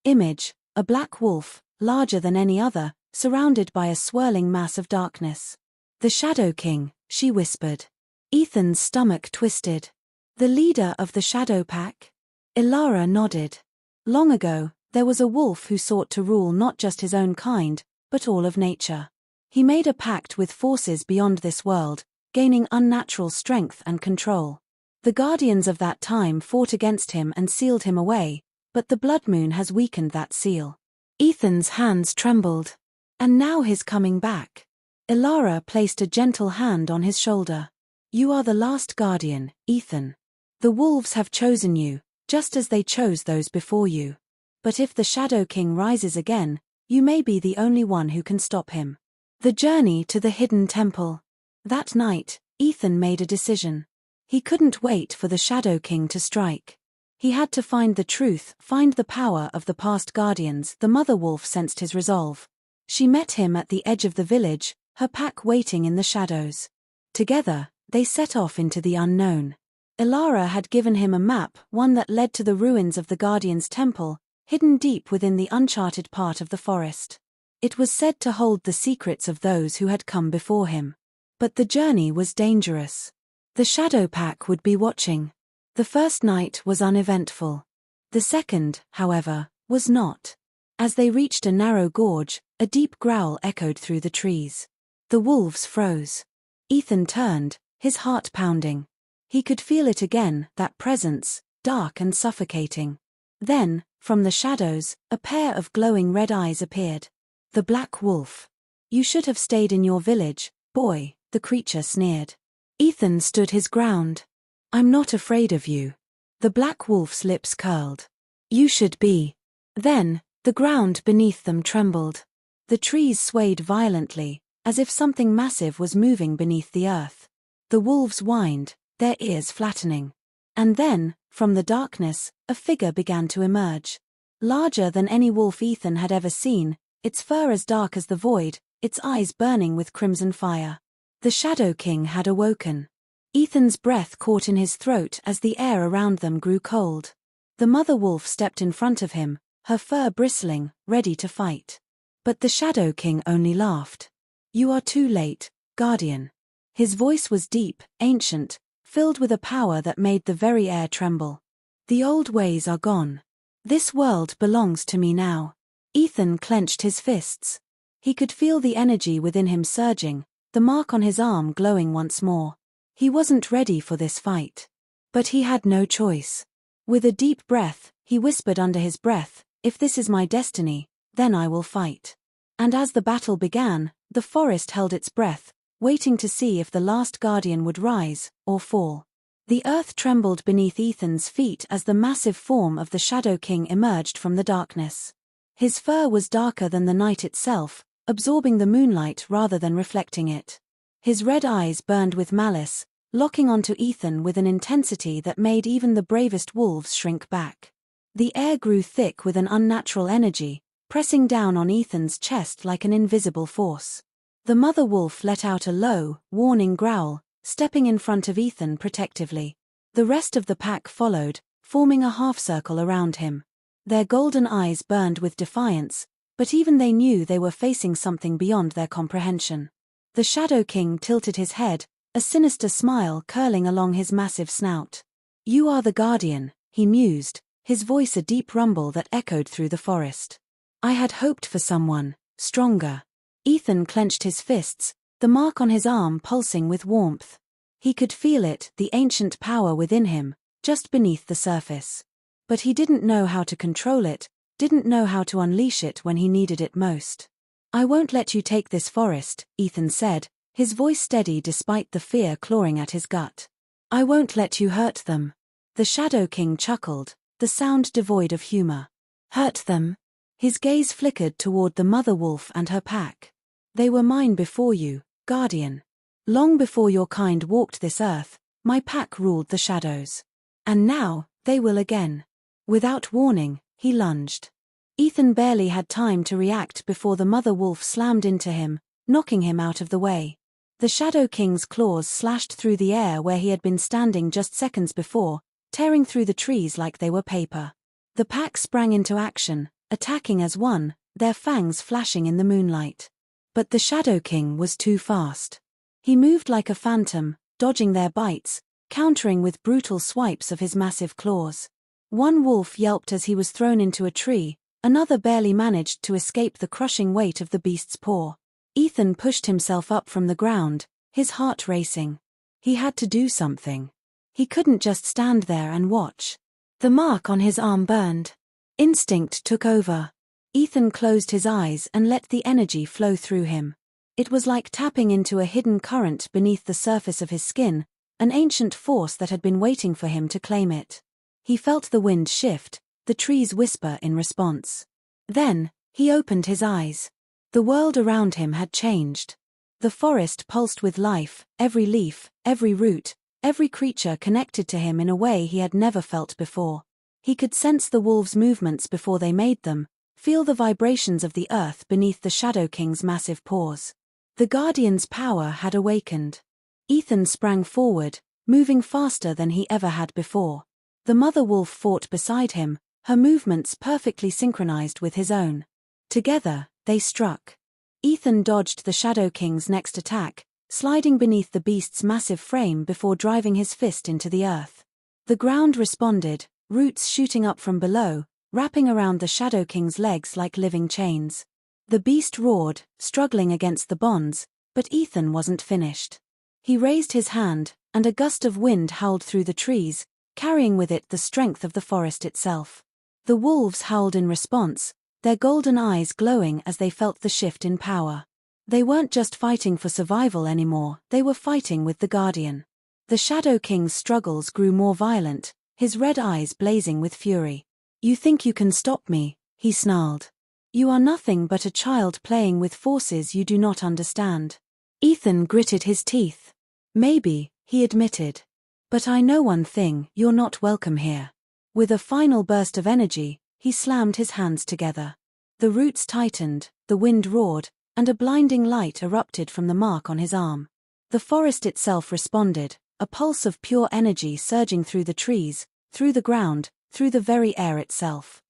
image, a black wolf, larger than any other, surrounded by a swirling mass of darkness. "The Shadow King," she whispered. Ethan's stomach twisted. "The leader of the Shadow Pack?" Ilara nodded. "Long ago, there was a wolf who sought to rule not just his own kind, but all of nature. He made a pact with forces beyond this world, gaining unnatural strength and control. The guardians of that time fought against him and sealed him away, but the blood moon has weakened that seal." Ethan's hands trembled. "And now he's coming back." Ilara placed a gentle hand on his shoulder. "You are the last guardian, Ethan. The wolves have chosen you, just as they chose those before you. But if the Shadow King rises again, you may be the only one who can stop him." The journey to the hidden temple. That night, Ethan made a decision. He couldn't wait for the Shadow King to strike. He had to find the truth, find the power of the past guardians. The mother wolf sensed his resolve. She met him at the edge of the village, her pack waiting in the shadows. Together, they set off into the unknown. Ilara had given him a map, one that led to the ruins of the Guardian's temple, hidden deep within the uncharted part of the forest. It was said to hold the secrets of those who had come before him. But the journey was dangerous. The Shadow Pack would be watching. The first night was uneventful. The second, however, was not. As they reached a narrow gorge, a deep growl echoed through the trees. The wolves froze. Ethan turned, his heart pounding. He could feel it again, that presence, dark and suffocating. Then, from the shadows, a pair of glowing red eyes appeared. The black wolf. "You should have stayed in your village, boy," the creature sneered. Ethan stood his ground. "I'm not afraid of you." The black wolf's lips curled. "You should be." Then, the ground beneath them trembled. The trees swayed violently, as if something massive was moving beneath the earth. The wolves whined, their ears flattening. And then, from the darkness, a figure began to emerge. Larger than any wolf Ethan had ever seen, its fur as dark as the void, its eyes burning with crimson fire. The Shadow King had awoken. Ethan's breath caught in his throat as the air around them grew cold. The mother wolf stepped in front of him, her fur bristling, ready to fight. But the Shadow King only laughed. "You are too late, Guardian." His voice was deep, ancient, filled with a power that made the very air tremble. "The old ways are gone. This world belongs to me now." Ethan clenched his fists. He could feel the energy within him surging, the mark on his arm glowing once more. He wasn't ready for this fight. But he had no choice. With a deep breath, he whispered under his breath, "If this is my destiny, then I will fight." And as the battle began, the forest held its breath, waiting to see if the last guardian would rise or fall. The earth trembled beneath Ethan's feet as the massive form of the Shadow King emerged from the darkness. His fur was darker than the night itself, absorbing the moonlight rather than reflecting it. His red eyes burned with malice, locking onto Ethan with an intensity that made even the bravest wolves shrink back. The air grew thick with an unnatural energy, pressing down on Ethan's chest like an invisible force. The mother wolf let out a low, warning growl, stepping in front of Ethan protectively. The rest of the pack followed, forming a half-circle around him. Their golden eyes burned with defiance, but even they knew they were facing something beyond their comprehension. The Shadow King tilted his head, a sinister smile curling along his massive snout. "You are the guardian," he mused, his voice a deep rumble that echoed through the forest. "I had hoped for someone stronger." Ethan clenched his fists, the mark on his arm pulsing with warmth. He could feel it, the ancient power within him, just beneath the surface. But he didn't know how to control it, didn't know how to unleash it when he needed it most. "I won't let you take this forest," Ethan said, his voice steady despite the fear clawing at his gut. "I won't let you hurt them." The Shadow King chuckled, the sound devoid of humor. "Hurt them?" His gaze flickered toward the mother wolf and her pack. "They were mine before you, guardian. Long before your kind walked this earth, my pack ruled the shadows. And now, they will again." Without warning, he lunged. Ethan barely had time to react before the mother wolf slammed into him, knocking him out of the way. The Shadow King's claws slashed through the air where he had been standing just seconds before, tearing through the trees like they were paper. The pack sprang into action, attacking as one, their fangs flashing in the moonlight. But the Shadow King was too fast. He moved like a phantom, dodging their bites, countering with brutal swipes of his massive claws. One wolf yelped as he was thrown into a tree, another barely managed to escape the crushing weight of the beast's paw. Ethan pushed himself up from the ground, his heart racing. He had to do something. He couldn't just stand there and watch. The mark on his arm burned. Instinct took over. Ethan closed his eyes and let the energy flow through him. It was like tapping into a hidden current beneath the surface of his skin, an ancient force that had been waiting for him to claim it. He felt the wind shift, the trees whisper in response. Then, he opened his eyes. The world around him had changed. The forest pulsed with life, every leaf, every root, every creature connected to him in a way he had never felt before. He could sense the wolves' movements before they made them, feel the vibrations of the earth beneath the Shadow King's massive paws. The Guardian's power had awakened. Ethan sprang forward, moving faster than he ever had before. The mother wolf fought beside him, her movements perfectly synchronized with his own. Together, they struck. Ethan dodged the Shadow King's next attack, sliding beneath the beast's massive frame before driving his fist into the earth. The ground responded, roots shooting up from below, wrapping around the Shadow King's legs like living chains. The beast roared, struggling against the bonds, but Ethan wasn't finished. He raised his hand, and a gust of wind howled through the trees, carrying with it the strength of the forest itself. The wolves howled in response, their golden eyes glowing as they felt the shift in power. They weren't just fighting for survival anymore, they were fighting with the Guardian. The Shadow King's struggles grew more violent, his red eyes blazing with fury. "You think you can stop me?" he snarled. "You are nothing but a child playing with forces you do not understand." Ethan gritted his teeth. "Maybe," he admitted. "But I know one thing, you're not welcome here." With a final burst of energy, he slammed his hands together. The roots tightened, the wind roared, and a blinding light erupted from the mark on his arm. The forest itself responded, a pulse of pure energy surging through the trees, through the ground, through the very air itself.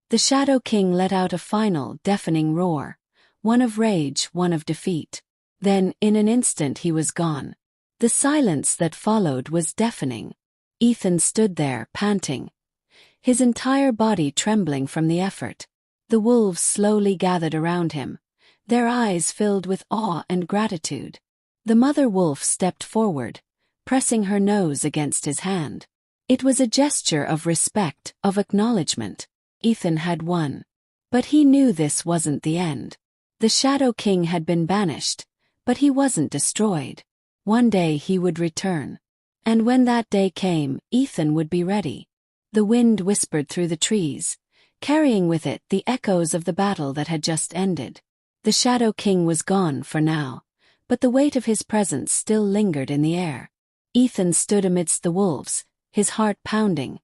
The Shadow King let out a final, deafening roar, one of rage, one of defeat. Then, in an instant he was gone. The silence that followed was deafening. Ethan stood there, panting, his entire body trembling from the effort. The wolves slowly gathered around him, their eyes filled with awe and gratitude. The mother wolf stepped forward, pressing her nose against his hand. It was a gesture of respect, of acknowledgement. Ethan had won. But he knew this wasn't the end. The Shadow King had been banished, but he wasn't destroyed. One day he would return. And when that day came, Ethan would be ready. The wind whispered through the trees, carrying with it the echoes of the battle that had just ended. The Shadow King was gone for now, but the weight of his presence still lingered in the air. Ethan stood amidst the wolves, his heart pounding,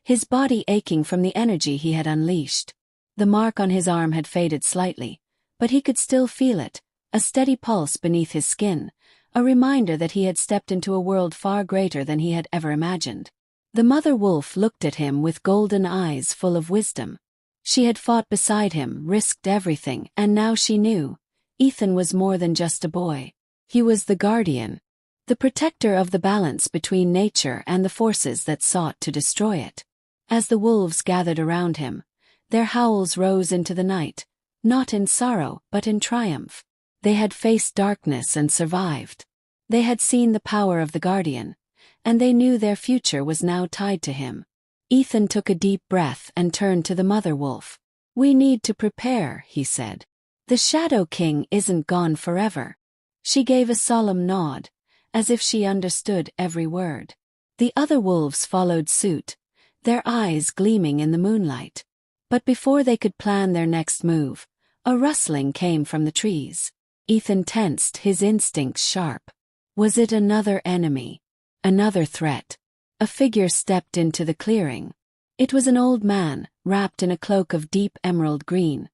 his body aching from the energy he had unleashed. The mark on his arm had faded slightly, but he could still feel it, a steady pulse beneath his skin, a reminder that he had stepped into a world far greater than he had ever imagined. The mother wolf looked at him with golden eyes full of wisdom. She had fought beside him, risked everything, and now she knew. Ethan was more than just a boy. He was the guardian, the protector of the balance between nature and the forces that sought to destroy it. As the wolves gathered around him, their howls rose into the night, not in sorrow but in triumph. They had faced darkness and survived. They had seen the power of the guardian, and they knew their future was now tied to him. Ethan took a deep breath and turned to the mother wolf. "We need to prepare," he said. "The Shadow King isn't gone forever." She gave a solemn nod, as if she understood every word. The other wolves followed suit, their eyes gleaming in the moonlight. But before they could plan their next move, a rustling came from the trees. Ethan tensed, his instincts sharp. Was it another enemy? Another threat? A figure stepped into the clearing. It was an old man, wrapped in a cloak of deep emerald green,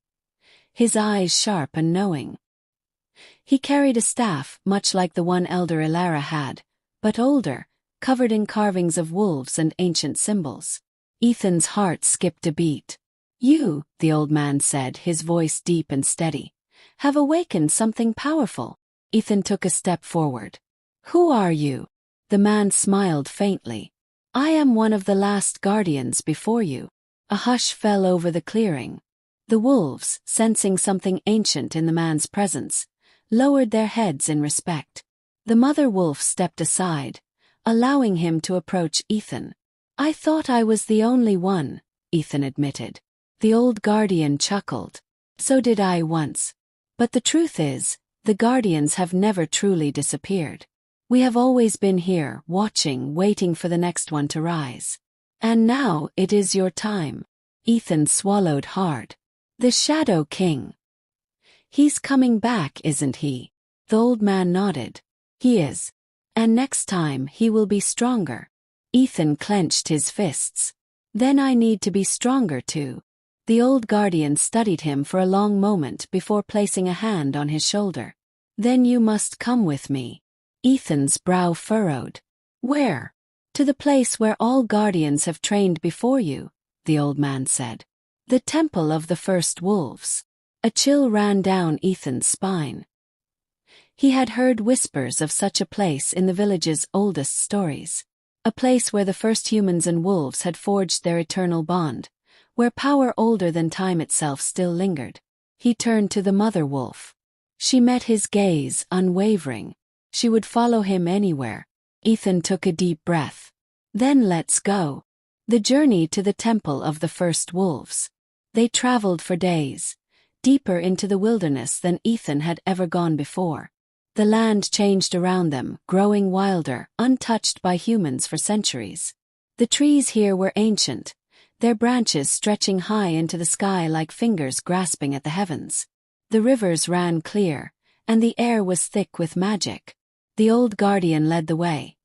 his eyes sharp and knowing. He carried a staff, much like the one Elder Ilara had, but older, covered in carvings of wolves and ancient symbols. Ethan's heart skipped a beat. "You," the old man said, his voice deep and steady, "have awakened something powerful." Ethan took a step forward. "Who are you?" The man smiled faintly. "I am one of the last guardians before you." A hush fell over the clearing. The wolves, sensing something ancient in the man's presence, lowered their heads in respect. The mother wolf stepped aside, allowing him to approach Ethan. "I thought I was the only one," Ethan admitted. The old guardian chuckled. "So did I once. But the truth is, the guardians have never truly disappeared. We have always been here, watching, waiting for the next one to rise. And now it is your time." Ethan swallowed hard. "The Shadow King. He's coming back, isn't he?" The old man nodded. "He is. And next time he will be stronger." Ethan clenched his fists. "Then I need to be stronger too." The old guardian studied him for a long moment before placing a hand on his shoulder. "Then you must come with me." Ethan's brow furrowed. "Where?" "To the place where all guardians have trained before you," the old man said. "The Temple of the First Wolves." A chill ran down Ethan's spine. He had heard whispers of such a place in the village's oldest stories. A place where the first humans and wolves had forged their eternal bond, where power older than time itself still lingered. He turned to the mother wolf. She met his gaze, unwavering. She would follow him anywhere. Ethan took a deep breath. "Then let's go." The journey to the Temple of the First Wolves. They traveled for days, deeper into the wilderness than Ethan had ever gone before. The land changed around them, growing wilder, untouched by humans for centuries. The trees here were ancient, their branches stretching high into the sky like fingers grasping at the heavens. The rivers ran clear, and the air was thick with magic. The old guardian led the way,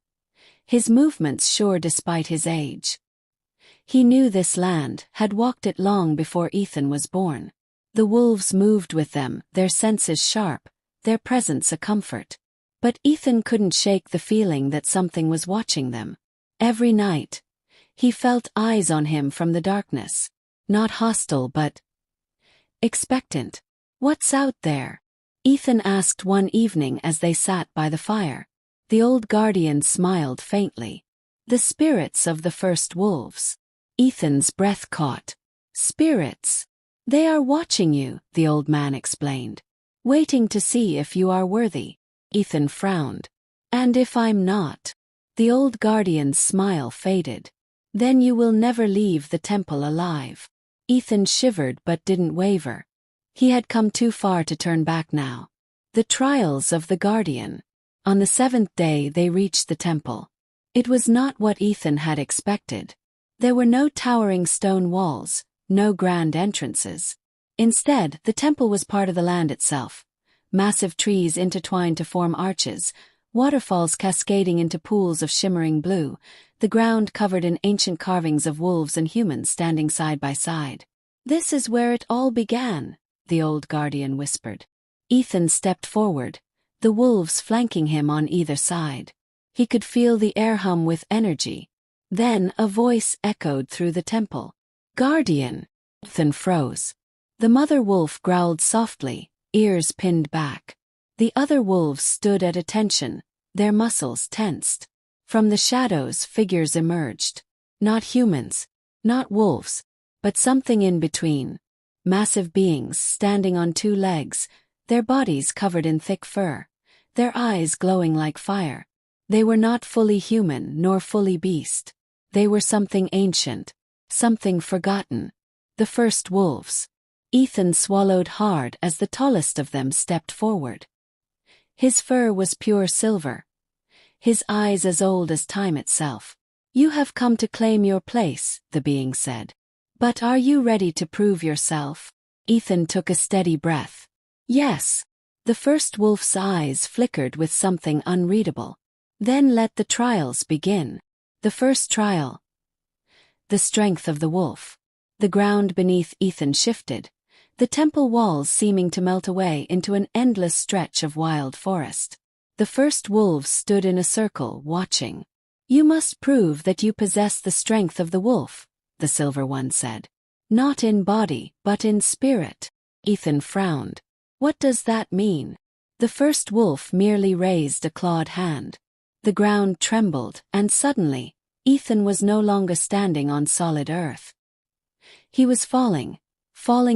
his movements sure despite his age. He knew this land, had walked it long before Ethan was born. The wolves moved with them, their senses sharp, their presence a comfort. But Ethan couldn't shake the feeling that something was watching them. Every night, he felt eyes on him from the darkness. Not hostile but expectant. "What's out there?" Ethan asked one evening as they sat by the fire. The old guardian smiled faintly. "The spirits of the first wolves." Ethan's breath caught. "Spirits? They are watching you," the old man explained. "Waiting to see if you are worthy." Ethan frowned. "And if I'm not?" The old guardian's smile faded. Then you will never leave the temple alive. Ethan shivered but didn't waver. He had come too far to turn back now. The trials of the guardian. On the 7th day they reached the temple. It was not what Ethan had expected. There were no towering stone walls, no grand entrances. Instead, the temple was part of the land itself. Massive trees intertwined to form arches, waterfalls cascading into pools of shimmering blue, the ground covered in ancient carvings of wolves and humans standing side by side. "This is where it all began," the old guardian whispered. Ethan stepped forward, the wolves flanking him on either side. He could feel the air hum with energy. Then a voice echoed through the temple. "Guardian!" Ethan froze. The mother wolf growled softly, ears pinned back. The other wolves stood at attention, their muscles tensed. From the shadows, figures emerged. Not humans, not wolves, but something in between. Massive beings standing on two legs, their bodies covered in thick fur, their eyes glowing like fire. They were not fully human nor fully beast. They were something ancient, something forgotten. The first wolves. Ethan swallowed hard as the tallest of them stepped forward. His fur was pure silver, his eyes as old as time itself. "You have come to claim your place," the being said. "But are you ready to prove yourself?" Ethan took a steady breath. Yes. The first wolf's eyes flickered with something unreadable. "Then let the trials begin." The first trial. The strength of the wolf. The ground beneath Ethan shifted, the temple walls seeming to melt away into an endless stretch of wild forest. The first wolves stood in a circle, watching. "You must prove that you possess the strength of the wolf," the silver one said. "Not in body, but in spirit." Ethan frowned. "What does that mean?" The first wolf merely raised a clawed hand. The ground trembled, and suddenly, Ethan was no longer standing on solid earth. He was falling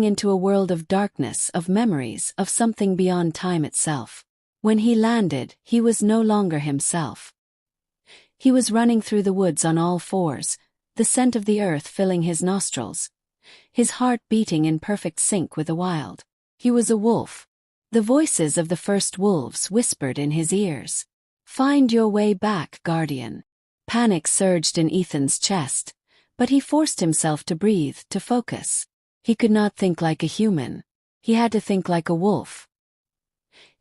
into a world of darkness, of memories, of something beyond time itself. When he landed, he was no longer himself. He was running through the woods on all fours, the scent of the earth filling his nostrils, his heart beating in perfect sync with the wild. He was a wolf. The voices of the first wolves whispered in his ears. "Find your way back, guardian." Panic surged in Ethan's chest, but he forced himself to breathe, to focus. He could not think like a human. He had to think like a wolf.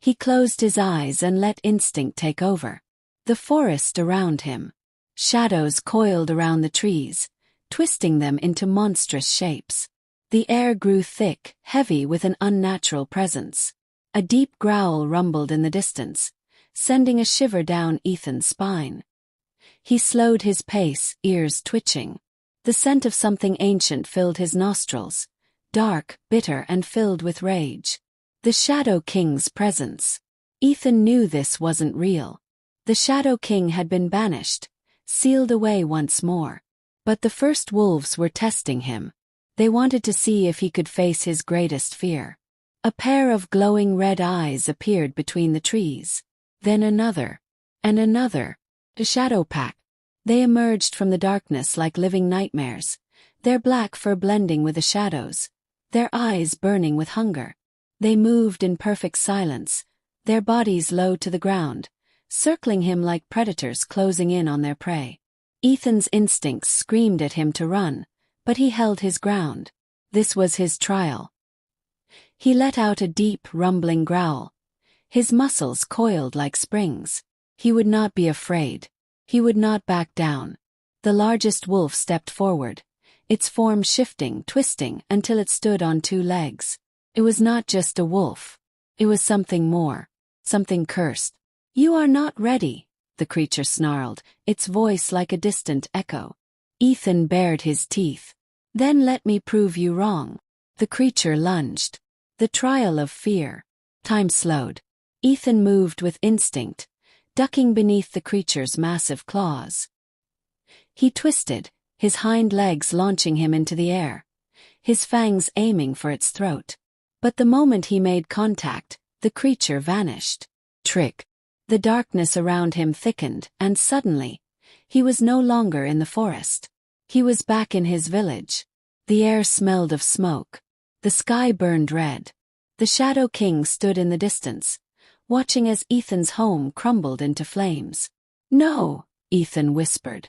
He closed his eyes and let instinct take over. The forest around him. Shadows coiled around the trees, twisting them into monstrous shapes. The air grew thick, heavy with an unnatural presence. A deep growl rumbled in the distance, sending a shiver down Ethan's spine. He slowed his pace, ears twitching. The scent of something ancient filled his nostrils, dark, bitter, and filled with rage. The Shadow King's presence. Ethan knew this wasn't real. The Shadow King had been banished, sealed away once more. But the first wolves were testing him. They wanted to see if he could face his greatest fear. A pair of glowing red eyes appeared between the trees. Then another. And another. A shadow pack. They emerged from the darkness like living nightmares, their black fur blending with the shadows, their eyes burning with hunger. They moved in perfect silence, their bodies low to the ground, circling him like predators closing in on their prey. Ethan's instincts screamed at him to run, but he held his ground. This was his trial. He let out a deep, rumbling growl. His muscles coiled like springs. He would not be afraid. He would not back down. The largest wolf stepped forward, its form shifting, twisting, until it stood on two legs. It was not just a wolf. It was something more. Something cursed. "You are not ready," the creature snarled, its voice like a distant echo. Ethan bared his teeth. "Then let me prove you wrong." The creature lunged. The trial of fear. Time slowed. Ethan moved with instinct, ducking beneath the creature's massive claws. He twisted, his hind legs launching him into the air, his fangs aiming for its throat. But the moment he made contact, the creature vanished. Trick. The darkness around him thickened, and suddenly, He was no longer in the forest. He was back in his village. The air smelled of smoke. The sky burned red. The Shadow King stood in the distance, watching as Ethan's home crumbled into flames. "No," Ethan whispered.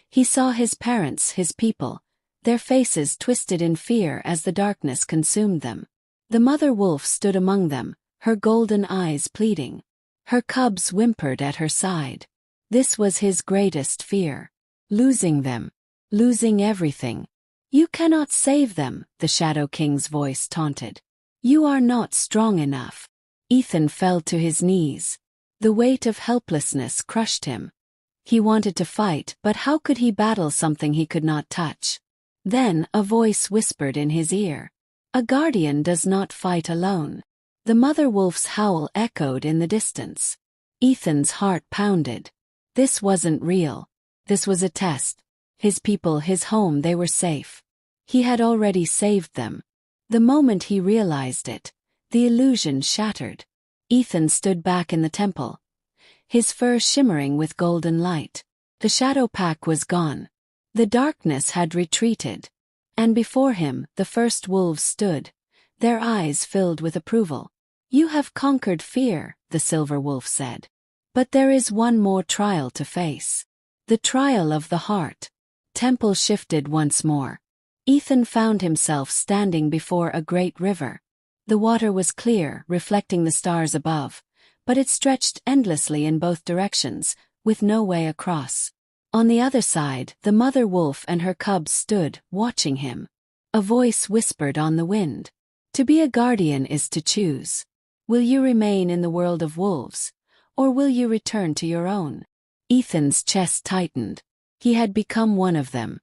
He saw his parents, his people, their faces twisted in fear as the darkness consumed them. The mother wolf stood among them, her golden eyes pleading. Her cubs whimpered at her side. This was his greatest fear. Losing them. Losing everything. "You cannot save them," the Shadow King's voice taunted. "You are not strong enough." Ethan fell to his knees. The weight of helplessness crushed him. He wanted to fight, but how could he battle something he could not touch? Then a voice whispered in his ear. "A guardian does not fight alone." The mother wolf's howl echoed in the distance. Ethan's heart pounded. This wasn't real. This was a test. His people, his home, they were safe. He had already saved them. The moment he realized it, the illusion shattered. Ethan stood back in the temple, his fur shimmering with golden light. The shadow pack was gone. The darkness had retreated. And before him, the first wolves stood, their eyes filled with approval. "You have conquered fear," the silver wolf said. "But there is one more trial to face. The trial of the heart." Temple shifted once more. Ethan found himself standing before a great river. The water was clear, reflecting the stars above, but it stretched endlessly in both directions, with no way across. On the other side, the mother wolf and her cubs stood, watching him. A voice whispered on the wind. "To be a guardian is to choose. Will you remain in the world of wolves, or will you return to your own?" Ethan's chest tightened. He had become one of them.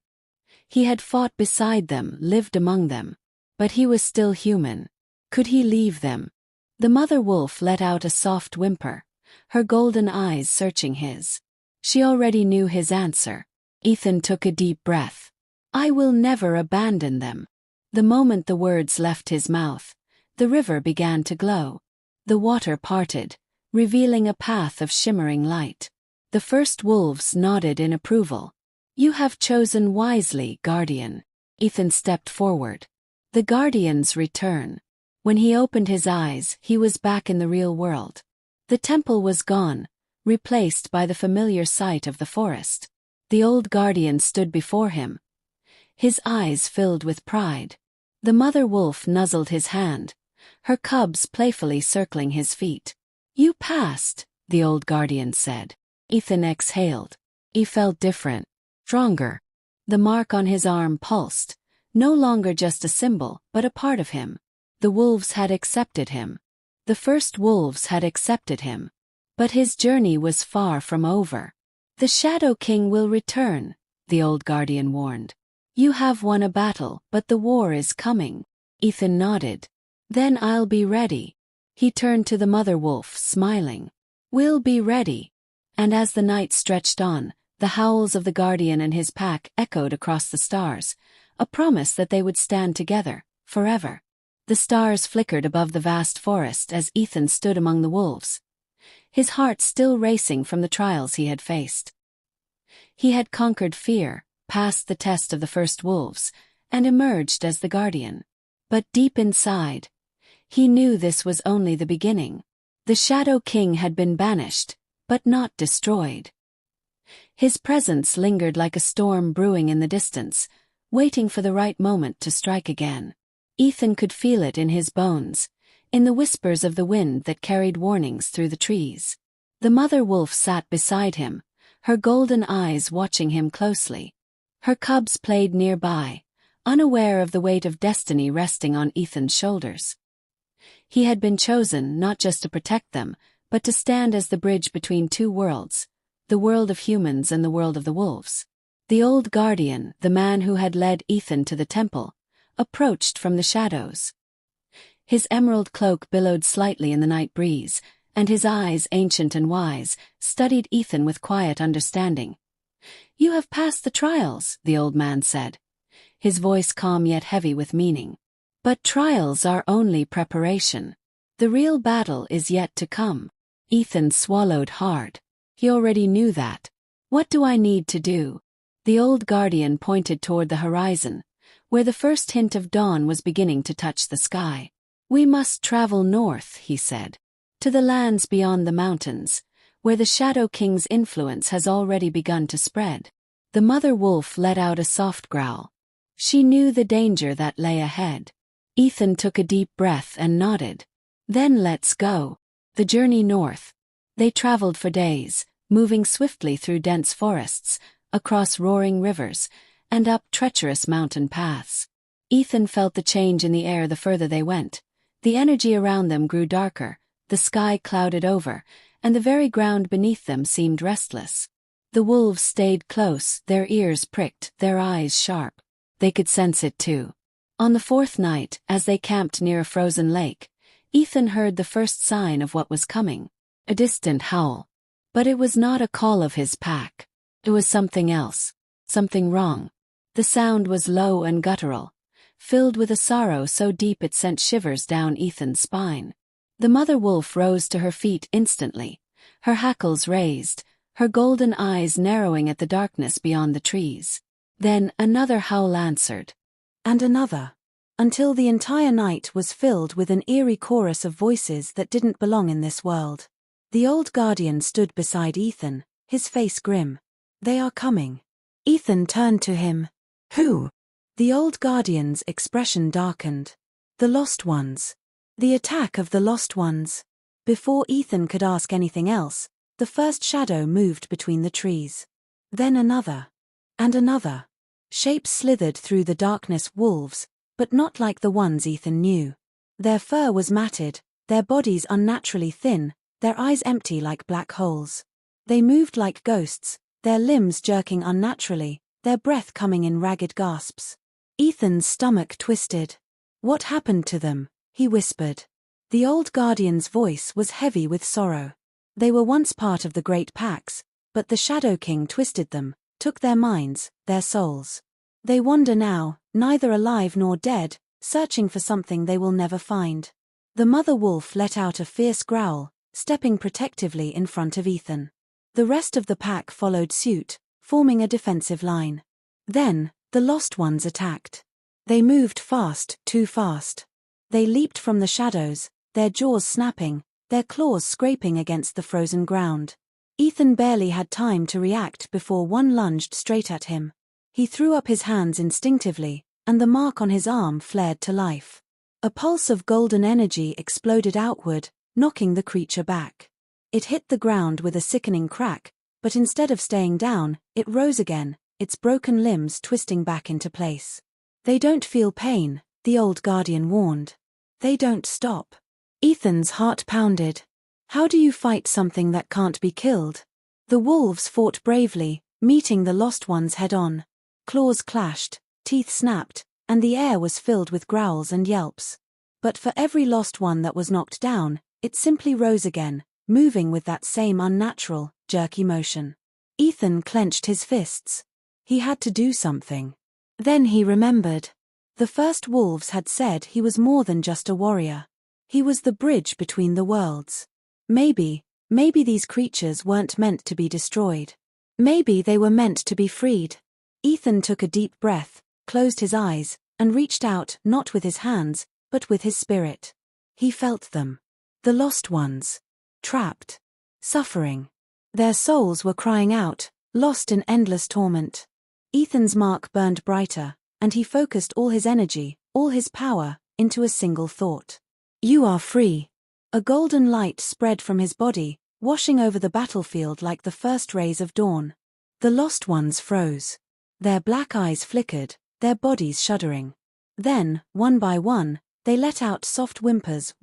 He had fought beside them, lived among them. But he was still human. Could he leave them? The mother wolf let out a soft whimper, her golden eyes searching his. She already knew his answer. Ethan took a deep breath. "I will never abandon them." The moment the words left his mouth, the river began to glow. The water parted, revealing a path of shimmering light. The first wolves nodded in approval. "You have chosen wisely, guardian." Ethan stepped forward. The guardian's return. When he opened his eyes, he was back in the real world. The temple was gone, replaced by the familiar sight of the forest. The old guardian stood before him, his eyes filled with pride. The mother wolf nuzzled his hand, her cubs playfully circling his feet. "You passed," the old guardian said. Ethan exhaled. He felt different, stronger. The mark on his arm pulsed, no longer just a symbol, but a part of him. The wolves had accepted him. The first wolves had accepted him. But his journey was far from over. "The Shadow King will return," the old guardian warned. "You have won a battle, but the war is coming." Ethan nodded. "Then I'll be ready." He turned to the mother wolf, smiling. "We'll be ready." And as the night stretched on, the howls of the guardian and his pack echoed across the stars, a promise that they would stand together, forever. The stars flickered above the vast forest as Ethan stood among the wolves, his heart still racing from the trials he had faced. He had conquered fear, passed the test of the first wolves, and emerged as the guardian. But deep inside, he knew this was only the beginning. The Shadow King had been banished, but not destroyed. His presence lingered like a storm brewing in the distance, waiting for the right moment to strike again. Ethan could feel it in his bones, in the whispers of the wind that carried warnings through the trees. The mother wolf sat beside him, her golden eyes watching him closely. Her cubs played nearby, unaware of the weight of destiny resting on Ethan's shoulders. He had been chosen not just to protect them, but to stand as the bridge between two worlds, the world of humans and the world of the wolves. The old guardian, the man who had led Ethan to the temple, approached from the shadows. His emerald cloak billowed slightly in the night breeze, and his eyes, ancient and wise, studied Ethan with quiet understanding. "You have passed the trials," the old man said, his voice calm yet heavy with meaning. "But trials are only preparation. The real battle is yet to come." Ethan swallowed hard. He already knew that. What do I need to do? The old guardian pointed toward the horizon, where the first hint of dawn was beginning to touch the sky. We must travel north, he said, to the lands beyond the mountains, where the Shadow King's influence has already begun to spread. The mother wolf let out a soft growl. She knew the danger that lay ahead. Ethan took a deep breath and nodded. Then let's go. The journey north. They traveled for days, moving swiftly through dense forests, across roaring rivers, and up treacherous mountain paths. Ethan felt the change in the air the further they went. The energy around them grew darker, the sky clouded over, and the very ground beneath them seemed restless. The wolves stayed close, their ears pricked, their eyes sharp. They could sense it too. On the fourth night, as they camped near a frozen lake, Ethan heard the first sign of what was coming. A distant howl. But it was not a call of his pack. It was something else. Something wrong. The sound was low and guttural, filled with a sorrow so deep it sent shivers down Ethan's spine. The mother wolf rose to her feet instantly, her hackles raised, her golden eyes narrowing at the darkness beyond the trees. Then another howl answered. And another. Until the entire night was filled with an eerie chorus of voices that didn't belong in this world. The old guardian stood beside Ethan, his face grim. They are coming. Ethan turned to him. Who? The old guardian's expression darkened. The Lost Ones. The attack of the Lost Ones. Before Ethan could ask anything else, the first shadow moved between the trees. Then another. And another. Shapes slithered through the darkness, wolves, but not like the ones Ethan knew. Their fur was matted, their bodies unnaturally thin, their eyes empty like black holes. They moved like ghosts, their limbs jerking unnaturally, their breath coming in ragged gasps. Ethan's stomach twisted. What happened to them? He whispered. The old guardian's voice was heavy with sorrow. They were once part of the great packs, but the Shadow King twisted them, took their minds, their souls. They wander now, neither alive nor dead, searching for something they will never find. The mother wolf let out a fierce growl, stepping protectively in front of Ethan. The rest of the pack followed suit, forming a defensive line. Then, the Lost Ones attacked. They moved fast, too fast. They leaped from the shadows, their jaws snapping, their claws scraping against the frozen ground. Ethan barely had time to react before one lunged straight at him. He threw up his hands instinctively, and the mark on his arm flared to life. A pulse of golden energy exploded outward, knocking the creature back. It hit the ground with a sickening crack, but instead of staying down, it rose again, its broken limbs twisting back into place. They don't feel pain, the old guardian warned. They don't stop. Ethan's heart pounded. How do you fight something that can't be killed? The wolves fought bravely, meeting the Lost Ones head-on. Claws clashed, teeth snapped, and the air was filled with growls and yelps. But for every Lost One that was knocked down, it simply rose again, moving with that same unnatural, jerky motion. Ethan clenched his fists. He had to do something. Then he remembered. The first wolves had said he was more than just a warrior. He was the bridge between the worlds. Maybe these creatures weren't meant to be destroyed. Maybe they were meant to be freed. Ethan took a deep breath, closed his eyes, and reached out not with his hands, but with his spirit. He felt them. The Lost Ones. Trapped. Suffering. Their souls were crying out, lost in endless torment. Ethan's mark burned brighter, and he focused all his energy, all his power, into a single thought. You are free. A golden light spread from his body, washing over the battlefield like the first rays of dawn. The Lost Ones froze. Their black eyes flickered, their bodies shuddering. Then, one by one, they let out soft whimpers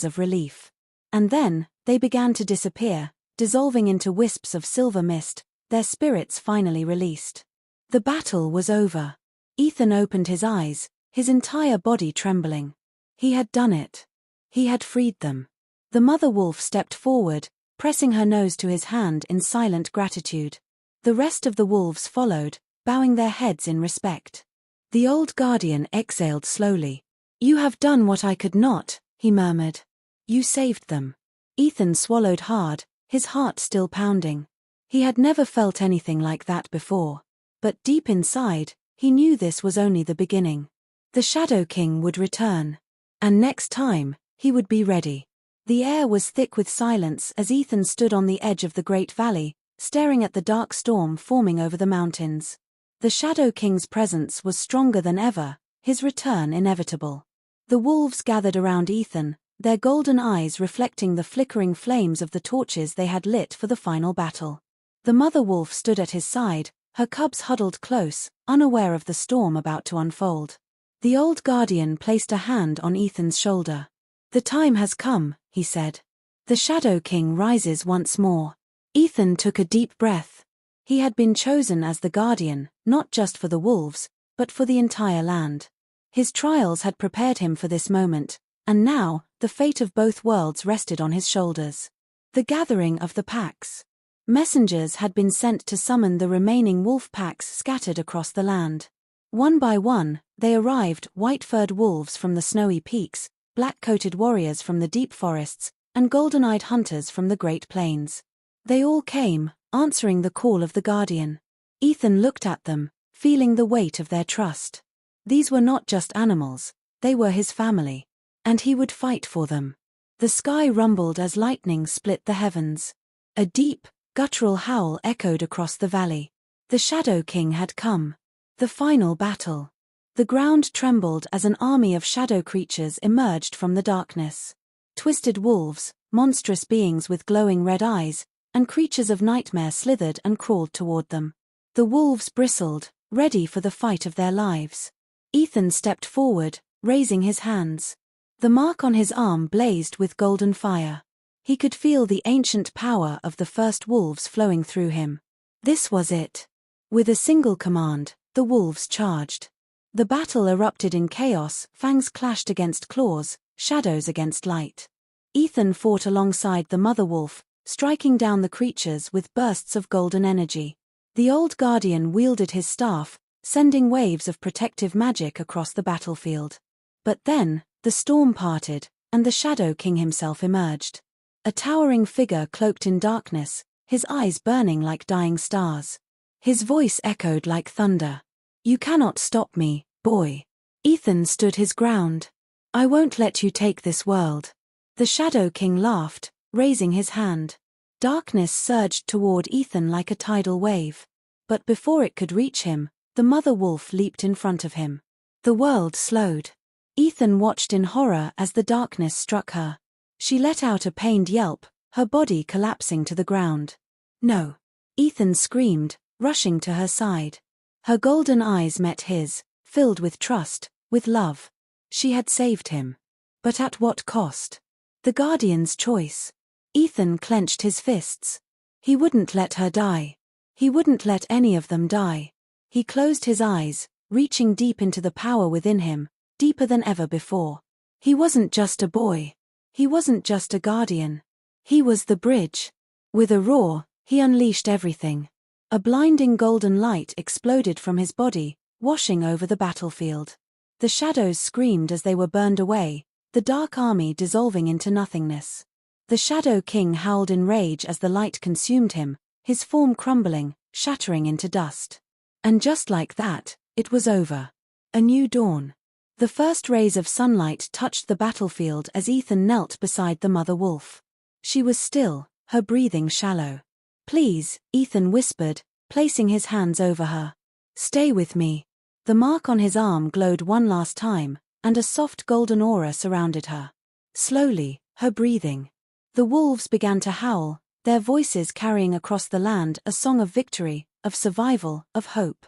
of relief. And then, they began to disappear, dissolving into wisps of silver mist, their spirits finally released. The battle was over. Ethan opened his eyes, his entire body trembling. He had done it. He had freed them. The mother wolf stepped forward, pressing her nose to his hand in silent gratitude. The rest of the wolves followed, bowing their heads in respect. The old guardian exhaled slowly. You have done what I could not, he murmured. You saved them. Ethan swallowed hard, his heart still pounding. He had never felt anything like that before. But deep inside, he knew this was only the beginning. The Shadow King would return. And next time, he would be ready. The air was thick with silence as Ethan stood on the edge of the great valley, staring at the dark storm forming over the mountains. The Shadow King's presence was stronger than ever, his return inevitable. The wolves gathered around Ethan, their golden eyes reflecting the flickering flames of the torches they had lit for the final battle. The mother wolf stood at his side, her cubs huddled close, unaware of the storm about to unfold. The old guardian placed a hand on Ethan's shoulder. "The time has come," he said. "The Shadow King rises once more." Ethan took a deep breath. He had been chosen as the guardian, not just for the wolves, but for the entire land. His trials had prepared him for this moment, and now, the fate of both worlds rested on his shoulders. The gathering of the packs. Messengers had been sent to summon the remaining wolf packs scattered across the land. One by one, they arrived, white-furred wolves from the snowy peaks, black-coated warriors from the deep forests, and golden-eyed hunters from the Great Plains. They all came, answering the call of the Guardian. Ethan looked at them, feeling the weight of their trust. These were not just animals, they were his family. And he would fight for them. The sky rumbled as lightning split the heavens. A deep, guttural howl echoed across the valley. The Shadow King had come. The final battle. The ground trembled as an army of shadow creatures emerged from the darkness. Twisted wolves, monstrous beings with glowing red eyes, and creatures of nightmare slithered and crawled toward them. The wolves bristled, ready for the fight of their lives. Ethan stepped forward, raising his hands. The mark on his arm blazed with golden fire. He could feel the ancient power of the first wolves flowing through him. This was it. With a single command, the wolves charged. The battle erupted in chaos, fangs clashed against claws, shadows against light. Ethan fought alongside the mother wolf, striking down the creatures with bursts of golden energy. The old guardian wielded his staff, sending waves of protective magic across the battlefield. But then, the storm parted, and the Shadow King himself emerged. A towering figure cloaked in darkness, his eyes burning like dying stars. His voice echoed like thunder. "You cannot stop me, boy." Ethan stood his ground. "I won't let you take this world." The Shadow King laughed, raising his hand. Darkness surged toward Ethan like a tidal wave. But before it could reach him, the mother wolf leaped in front of him. The world slowed. Ethan watched in horror as the darkness struck her. She let out a pained yelp, her body collapsing to the ground. "No!" Ethan screamed, rushing to her side. Her golden eyes met his, filled with trust, with love. She had saved him. But at what cost? The Guardian's choice. Ethan clenched his fists. He wouldn't let her die. He wouldn't let any of them die. He closed his eyes, reaching deep into the power within him, deeper than ever before. He wasn't just a boy. He wasn't just a guardian. He was the bridge. With a roar, he unleashed everything. A blinding golden light exploded from his body, washing over the battlefield. The shadows screamed as they were burned away, the dark army dissolving into nothingness. The Shadow King howled in rage as the light consumed him, his form crumbling, shattering into dust. And just like that, it was over. A new dawn. The first rays of sunlight touched the battlefield as Ethan knelt beside the mother wolf. She was still, her breathing shallow. "Please," Ethan whispered, placing his hands over her. "Stay with me." The mark on his arm glowed one last time, and a soft golden aura surrounded her. Slowly, her breathing. The wolves began to howl, their voices carrying across the land a song of victory, of survival, of hope.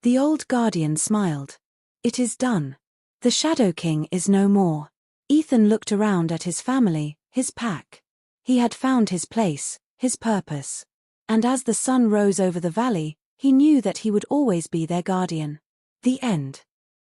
The old guardian smiled. "It is done. The Shadow King is no more." Ethan looked around at his family, his pack. He had found his place, his purpose. And as the sun rose over the valley, he knew that he would always be their guardian. The end.